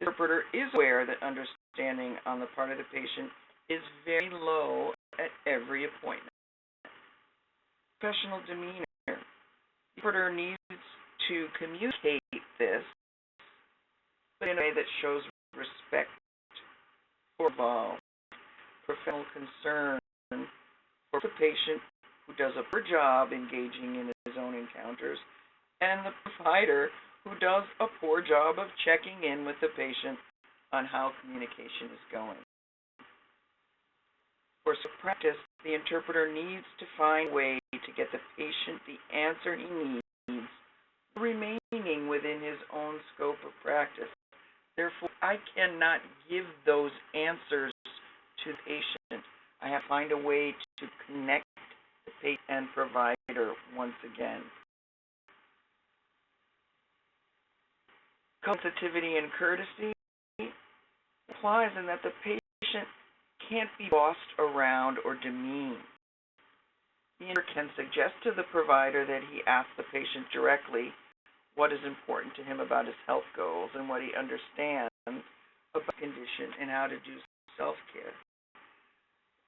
The interpreter is aware that understanding on the part of the patient is very low at every appointment. Professional demeanor. The interpreter needs to communicate this, but in a way that shows respect for involved, professional concern for the patient who does a poor job engaging in his own encounters, and the provider who does a poor job of checking in with the patient on how communication is going. For practice, the interpreter needs to find a way to get the patient the answer he needs, remaining within his own scope of practice. Therefore, I cannot give those answers to the patient. I have to find a way to connect the patient and provider once again. Sensitivity and courtesy applies in that the patient can't be bossed around or demeaned. The interpreter can suggest to the provider that he ask the patient directly what is important to him about his health goals and what he understands about the condition and how to do self-care.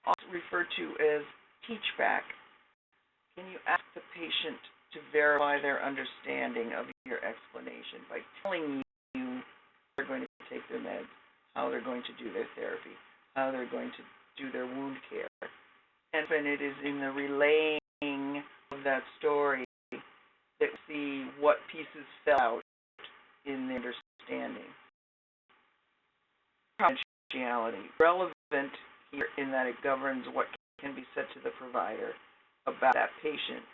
Also referred to as teach back. Can you ask the patient to verify their understanding of your explanation by telling you how they're going to take their meds, how they're going to do their therapy, how they're going to do their wound care. And when it is in the relaying of that story that we see what pieces fell out in the understanding. Confidentiality. Relevant here in that it governs what can be said to the provider about that patient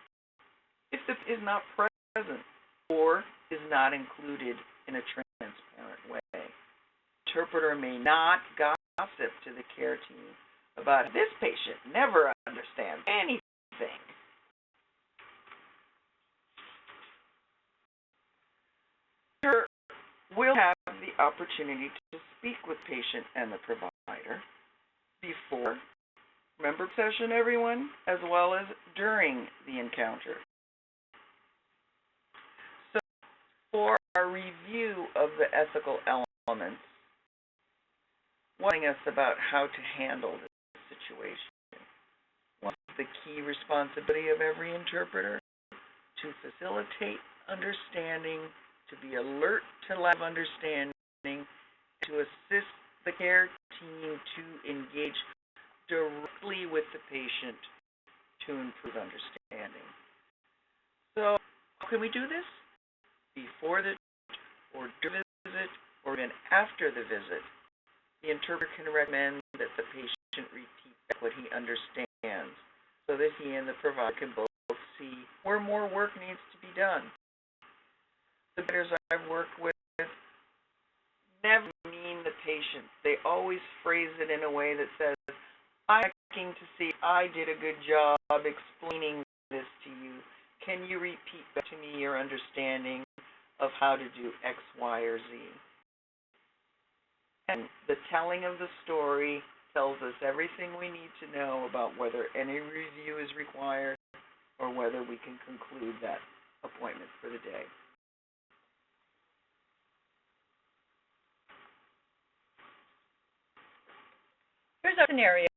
if the patient is not present or is not included in a transparent way. Interpreter may not gossip to the care team about this patient never understands anything. Interpreter will have the opportunity to speak with patient and the provider before, remember session everyone, as well as during the encounter. So for our review of the ethical elements, warning us about how to handle this situation. What's the key responsibility of every interpreter? To facilitate understanding, to be alert to lack of understanding, to assist the care team to engage directly with the patient to improve understanding. So, how can we do this? Before the or during the visit, or even after the visit, the interpreter can recommend that the patient repeat back what he understands so that he and the provider can both see where more work needs to be done. The providers I've worked with never mean the patient. They always phrase it in a way that says, I'm checking to see if I did a good job explaining this to you. Can you repeat back to me your understanding of how to do X, Y, or Z? And the telling of the story tells us everything we need to know about whether any review is required or whether we can conclude that appointment for the day. Here's a scenario,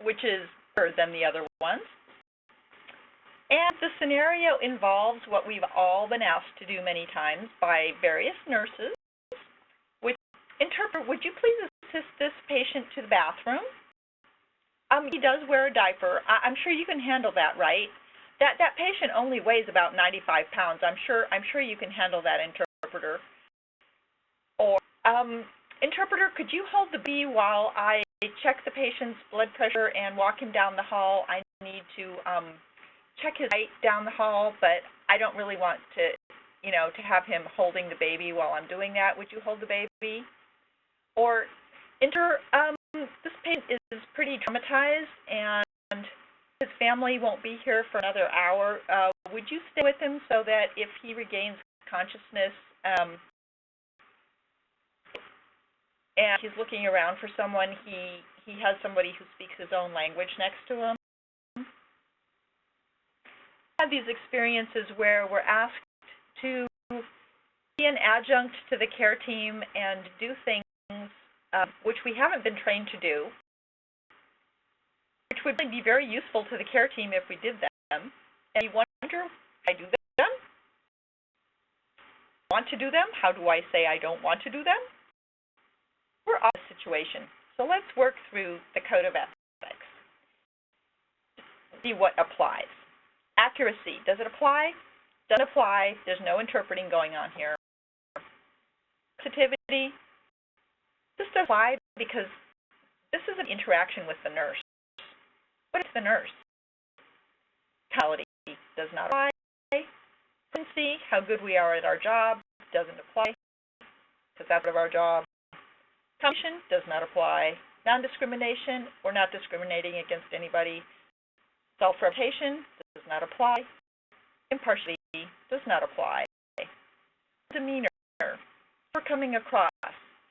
which is better than the other ones. And the scenario involves what we've all been asked to do many times by various nurses, which interpret, would you please assist this patient to the bathroom? He does wear a diaper. I'm sure you can handle that, right? That patient only weighs about 95 pounds. I'm sure you can handle that, interpreter. Or, interpreter, could you hold the baby while I check the patient's blood pressure and walk him down the hall? I need to check his height down the hall, but I don't really want to, to have him holding the baby while I'm doing that. Would you hold the baby? Or, this patient is pretty traumatized and his family won't be here for another hour. Would you stay with him so that if he regains consciousness and he's looking around for someone, he has somebody who speaks his own language next to him? Have these experiences where we're asked to be an adjunct to the care team and do things which we haven't been trained to do, which would be very useful to the care team if we did them, and you wonder, I do them? Want to do them? How do I say I don't want to do them? We're all in a situation, so let's work through the Code of Ethics. See what applies. Accuracy, does it apply? Doesn't apply. There's no interpreting going on here. Sensitivity, this does apply because this is an interaction with the nurse. What is the nurse? Quality does not apply. Proficiency, how good we are at our job, doesn't apply because that's part of our job. Competition does not apply. Non-discrimination, we're not discriminating against anybody. Self-reputation does not apply. Impartiality does not apply. Demeanor, we're coming across,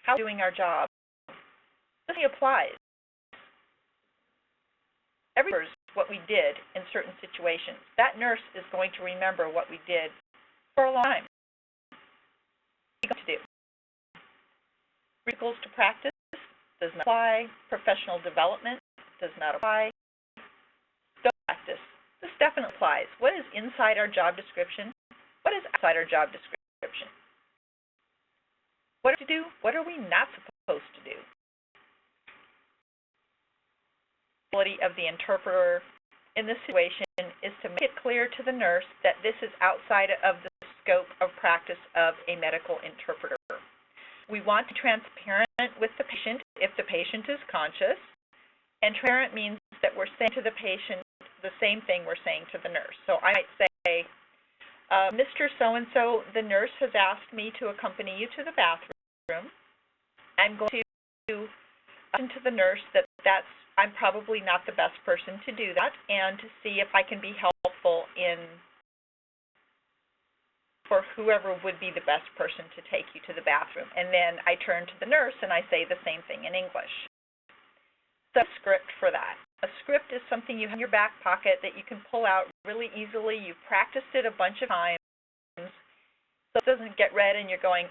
how we're doing our job, nothing applies. Everyone remembers what we did in certain situations. That nurse is going to remember what we did for a long time. What are we going to do? Rules to practice does not apply. Professional development does not apply. Scope practice, this definitely applies. What is inside our job description? What is outside our job description? What are we to do? What are we not supposed to do? The ability of the interpreter in this situation is to make it clear to the nurse that this is outside of the scope of practice of a medical interpreter. We want to be transparent with the patient if the patient is conscious, and transparent means that we're saying to the patient the same thing we're saying to the nurse. So I might say, Mr. So-and-so, the nurse has asked me to accompany you to the bathroom. I'm going to listen to the nurse that I'm probably not the best person to do that, and to see if I can be helpful for whoever would be the best person to take you to the bathroom. And then I turn to the nurse and I say the same thing in English. So a script for that. A script is something you have in your back pocket that you can pull out really easily. You've practiced it a bunch of times, so it doesn't get read and you're going,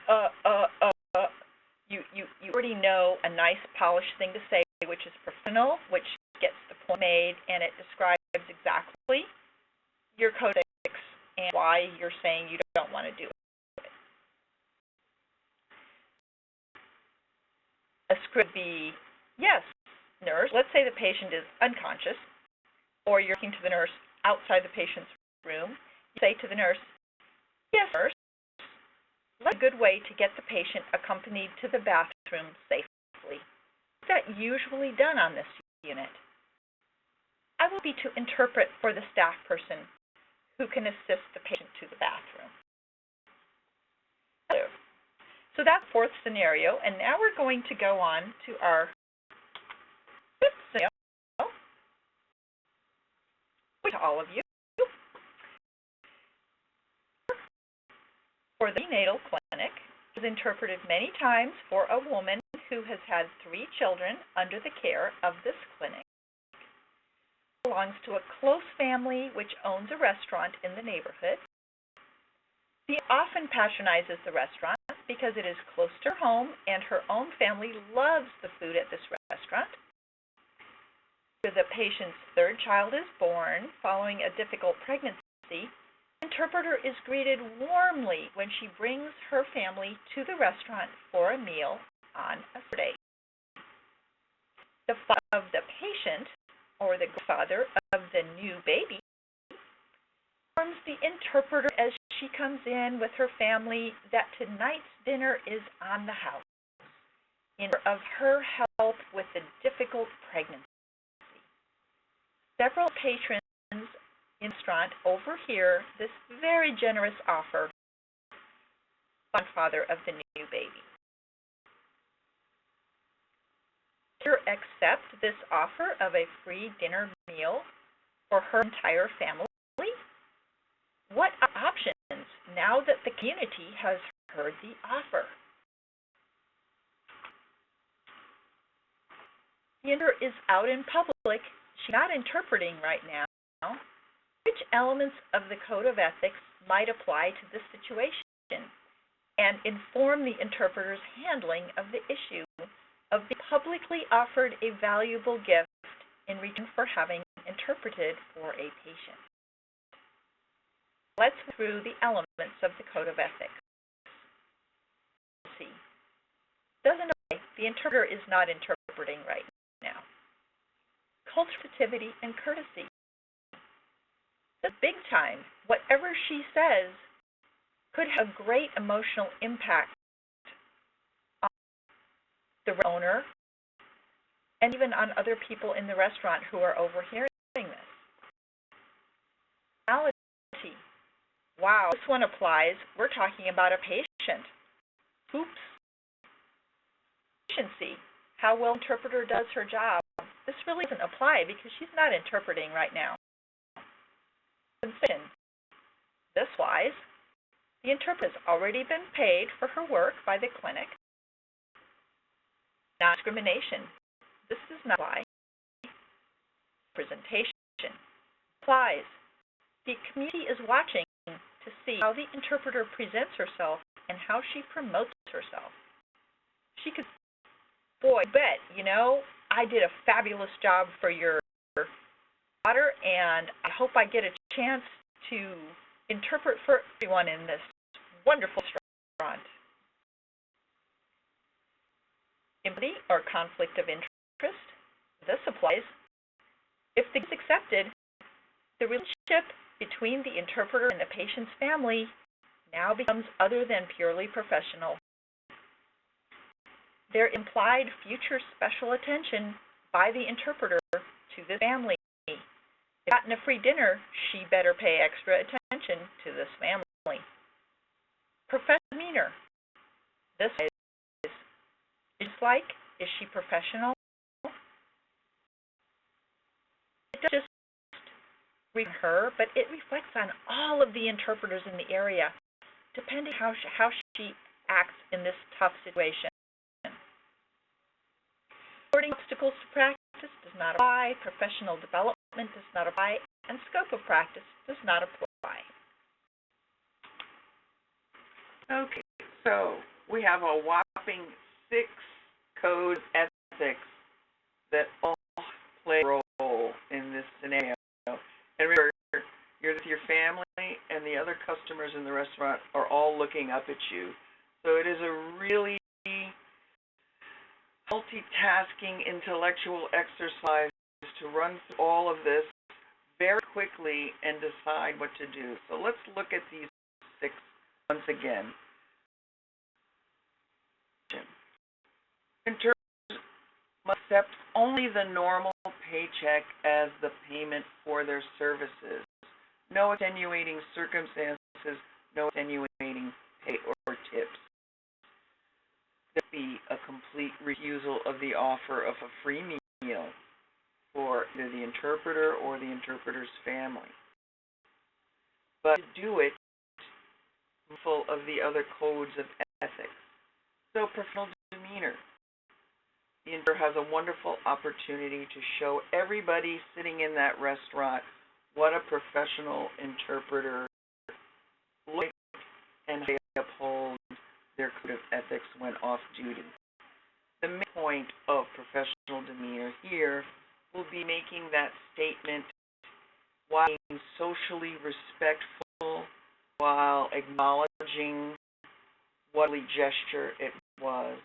You already know a nice polished thing to say, which is professional, which gets the point made, and it describes exactly your code of ethics and why you're saying you don't want to do it. A script would be, yes, nurse, let's say the patient is unconscious, or you're talking to the nurse outside the patient's room. You say to the nurse, yes, nurse, that's a good way to get the patient accompanied to the bathroom safely. Is that usually done on this unit? I will be to interpret for the staff person who can assist the patient to the bathroom. So that's the fourth scenario, and now we're going to go on to our fifth scenario. To all of you. For the prenatal clinic is interpreted many times for a woman who has had 3 children under the care of this clinic. Belongs to a close family which owns a restaurant in the neighborhood. She often patronizes the restaurant because it is close to her home and her own family loves the food at this restaurant. The patient's third child is born following a difficult pregnancy. The interpreter is greeted warmly when she brings her family to the restaurant for a meal on a Saturday. The father of the patient, or the father of the new baby, informs the interpreter as she comes in with her family that tonight's dinner is on the house in honor of her help with the difficult pregnancy. Several patrons in the restaurant overhear this very generous offer by the father of the new baby. Does she accept this offer of a free dinner meal for her entire family? What are options now that the community has heard the offer? The interpreter is out in public. She's not interpreting right now. Which elements of the Code of Ethics might apply to this situation and inform the interpreter's handling of the issue of being publicly offered a valuable gift in return for having interpreted for a patient? Let's go through the elements of the Code of Ethics. See. Doesn't apply. The interpreter is not interpreting right now. Cultivity and courtesy. The big time. Whatever she says could have a great emotional impact on the owner and even on other people in the restaurant who are overhearing this. Reality. Wow, this one applies. We're talking about a patient. Oops. Proficiency. How well an interpreter does her job. This really doesn't apply because she's not interpreting right now. Compensation. This wise, the interpreter has already been paid for her work by the clinic. Non-discrimination. This does not apply. Presentation. Applies. The community is watching to see how the interpreter presents herself and how she promotes herself. She could, boy, bet, I did a fabulous job for your daughter, and I hope I get a chance to interpret for everyone in this wonderful restaurant. Empathy or conflict of interest. This applies. If the gift is accepted, the relationship between the interpreter and the patient's family now becomes other than purely professional. There implied future special attention by the interpreter to the family. If gotten a free dinner, she better pay extra attention to this family. Professional demeanor. This is like, is she professional? It doesn't just reflect her, but it reflects on all of the interpreters in the area, depending how she acts in this tough situation. Avoiding obstacles to practice does not apply. Professional development does not apply, and scope of practice does not apply. Okay, so we have a whopping 6 code ethics that all play a role in this scenario. And remember, you're with your family and the other customers in the restaurant are all looking up at you. So it is a really multitasking intellectual exercise to run through all of this very quickly and decide what to do. So let's look at these 6 once again. Interpreters must accept only the normal paycheck as the payment for their services. No extenuating circumstances, no extenuating pay or tips. There be a complete refusal of the offer of a free meal for either the interpreter or the interpreter's family. But to do it, full of the other codes of ethics. So professional demeanor. The interpreter has a wonderful opportunity to show everybody sitting in that restaurant what a professional interpreter looks like and how they uphold their code of ethics when off duty. The main point of professional demeanor here will be making that statement while being socially respectful, while acknowledging what a gesture it was,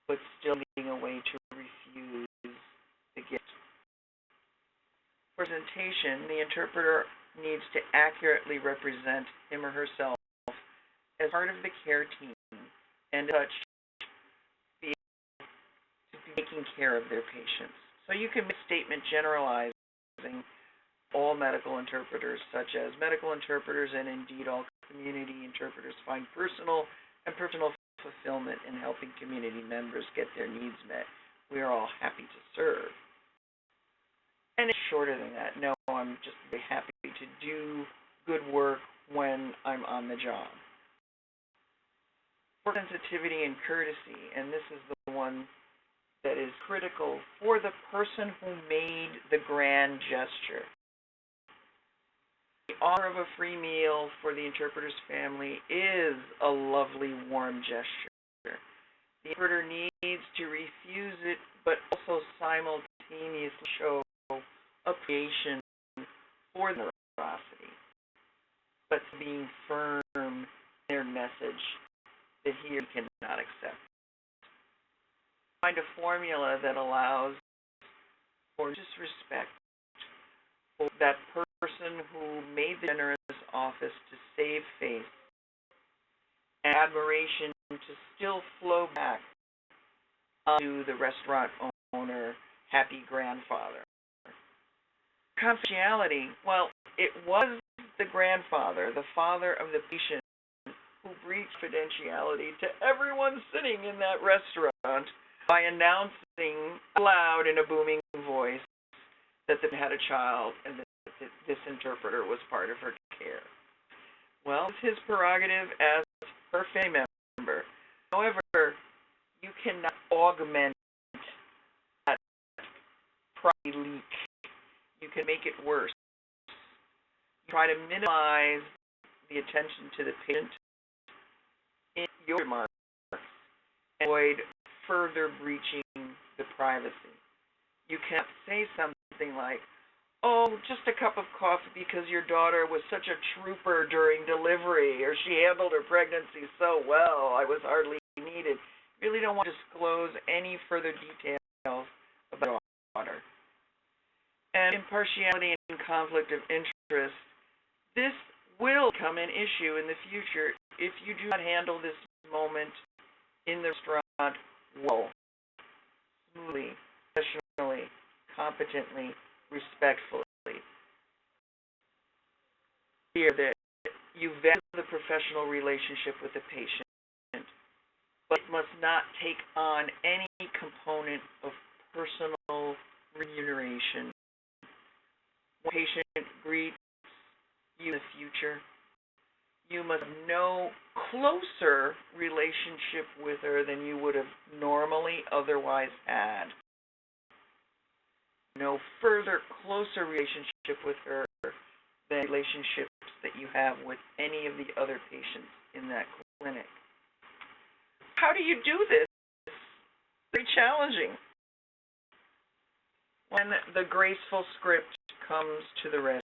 but still being a way to refuse the gift. Presentation, the interpreter needs to accurately represent him or herself as part of the care team and such be able to be taking care of their patients. So you can make a statement generalizing all medical interpreters, such as medical interpreters and indeed all community interpreters find personal and professional fulfillment in helping community members get their needs met. We are all happy to serve. And it's shorter than that. No, I'm just very happy to do good work when I'm on the job. For sensitivity and courtesy, and this is the one that is critical for the person who made the grand gesture. The offer of a free meal for the interpreter's family is a lovely, warm gesture. The interpreter needs to refuse it, but also simultaneously show appreciation for the generosity, but being firm in their message that he or she cannot accept. Find a formula that allows for disrespect for that person who made the generous office to save face, and admiration to still flow back to the restaurant owner, happy grandfather. Confidentiality, well, it was the grandfather, the father of the patient, who breached confidentiality to everyone sitting in that restaurant by announcing aloud in a booming voice that they had a child and that this interpreter was part of her care. Well, it's his prerogative as her family member. However, you cannot augment that pride leak. You can make it worse. You try to minimize the attention to the patient in your remarks and avoid further breaching the privacy. You can't say something like, oh, just a cup of coffee because your daughter was such a trooper during delivery, or she handled her pregnancy so well, I was hardly needed. You really don't want to disclose any further details about your daughter. And impartiality and conflict of interest, this will become an issue in the future if you do not handle this moment in the restaurant well, smoothly, professionally, competently, respectfully. Here that you value the professional relationship with the patient, but it must not take on any component of personal remuneration. When a patient greets you in the future, you must have no closer relationship with her than you would have normally otherwise had. No further closer relationship with her than relationships that you have with any of the other patients in that clinic. How do you do this? It's very challenging. When the graceful script comes to the rescue.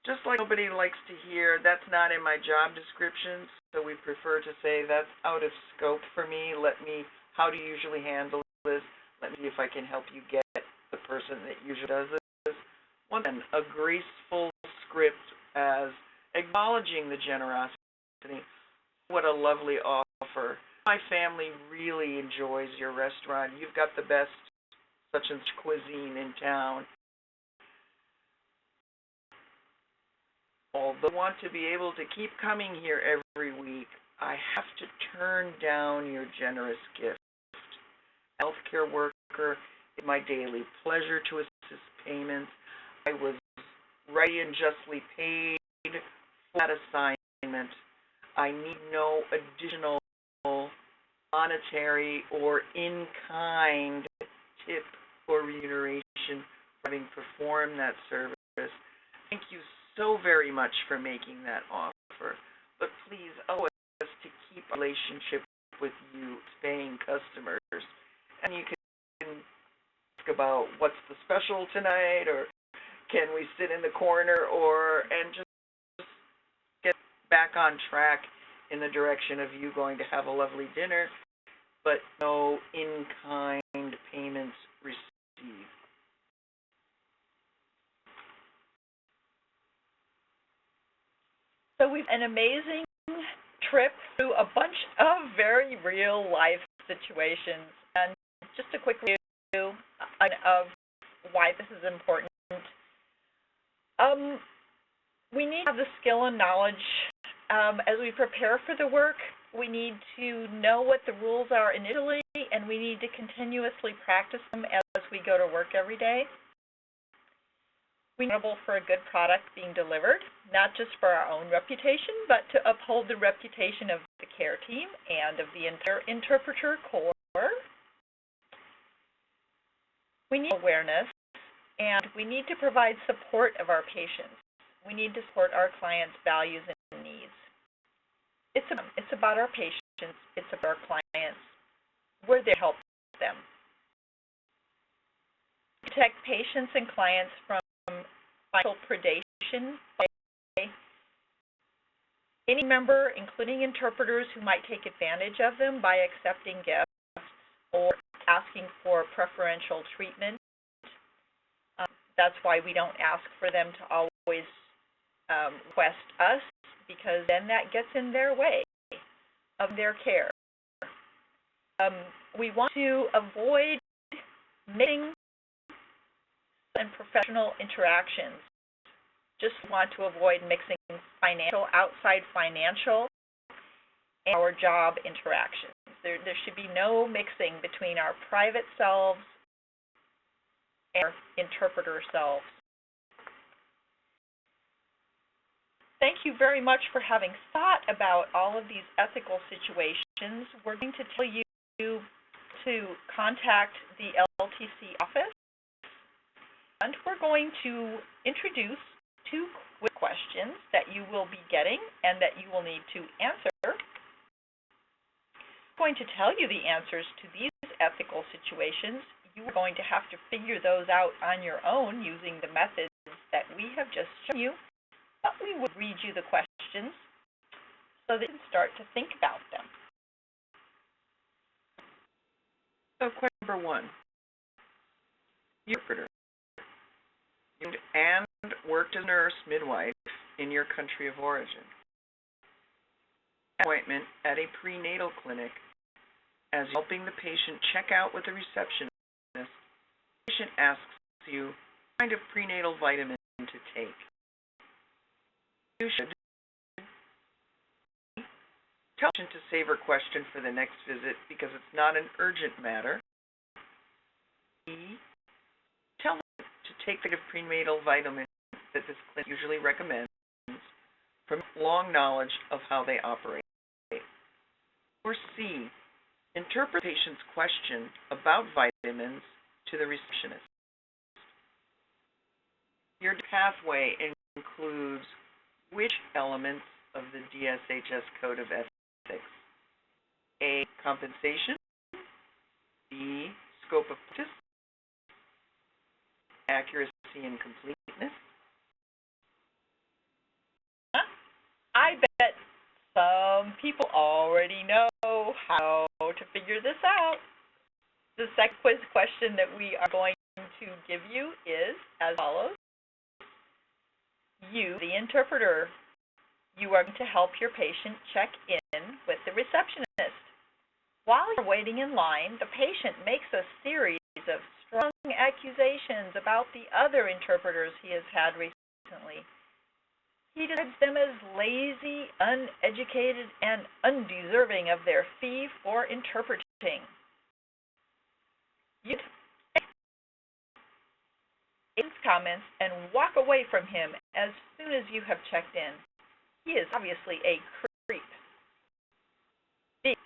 Just like nobody likes to hear, that's not in my job description, so we prefer to say that's out of scope for me. How do you usually handle this? Let me see if I can help you get the person that usually does this. Once again, a graceful script as acknowledging the generosity. What a lovely offer. My family really enjoys your restaurant. You've got the best such and such cuisine in town. Although I want to be able to keep coming here every week, I have to turn down your generous gift. Healthcare worker, it's my daily pleasure to assist payments. I was rightly and justly paid for that assignment. I need no additional monetary or in-kind tip or remuneration for having performed that service. Thank you so very much for making that offer, but please allow us to keep a relationship with you, paying customers, and you can about what's the special tonight, or can we sit in the corner, and just get back on track in the direction of you going to have a lovely dinner, but no in-kind payments received. So we've an amazing trip through a bunch of very real life situations, and just a quick review of why this is important. We need to have the skill and knowledge as we prepare for the work. We need to know what the rules are initially, and we need to continuously practice them as we go to work every day. We need to be accountable for a good product being delivered, not just for our own reputation, but to uphold the reputation of the care team and of the entire interpreter corps. We need awareness, and we need to provide support of our patients. We need to support our clients' values and needs. It's about our patients. It's about our clients. We're there to help them. Protect patients and clients from financial predation by any member, including interpreters, who might take advantage of them by accepting gifts or asking for preferential treatment. That's why we don't ask for them to always request us, because then that gets in their way of their care. We want to avoid mixing and professional interactions. Just want to avoid mixing outside financial, and our job interactions. There should be no mixing between our private selves and our interpreter selves. Thank you very much for having thought about all of these ethical situations. We're going to tell you to contact the LTC office, and we're going to introduce 2 quick questions that you will be getting and that you will need to answer. I'm going to tell you the answers to these ethical situations. You are going to have to figure those out on your own using the methods that we have just shown you, but we will read you the questions so that you can start to think about them. So question number 1. Interpreter. And worked as a nurse midwife in your country of origin. Appointment at a prenatal clinic as helping the patient check out with a receptionist. The patient asks you what kind of prenatal vitamin to take. You should tell the patient to save her question for the next visit because it's not an urgent matter. Tell them to take the prenatal vitamin that this clinic usually recommends from long knowledge of how they operate. Or C, interpret the patient's question about vitamins to the receptionist. Your pathway includes which elements of the DSHS Code of Ethics? A, compensation. B, scope of practice. Accuracy and completeness. I bet some people already know how to figure this out. The second quiz question that we are going to give you is as follows. You, the interpreter, you are going to help your patient check in with the receptionist. While you're waiting in line, the patient makes a series of strong accusations about the other interpreters he has had recently. He describes them as lazy, uneducated, and undeserving of their fee for interpreting. You take his comments and walk away from him as soon as you have checked in. He is obviously a creep. B.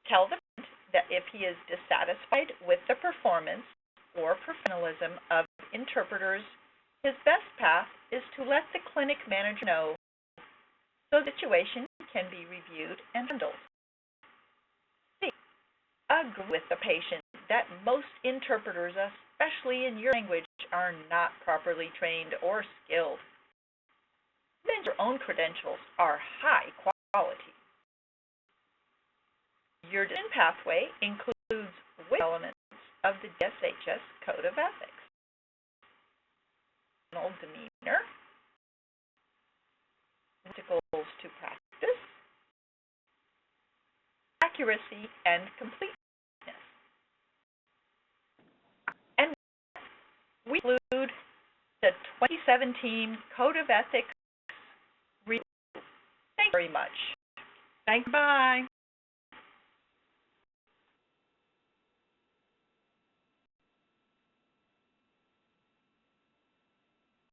Tell the patient that if he is dissatisfied with the performance or professionalism of interpreters, his best path is to let the clinic manager know so the situation can be reviewed and handled. C. Agree with the patient that most interpreters, especially in your language, are not properly trained or skilled. Then your own credentials are high quality. Your decision pathway includes which elements of the DSHS Code of Ethics: demeanor, obstacles to practice, accuracy, and completeness. And we include the 2017 Code of Ethics review. Thank you very much. Thanks. Bye.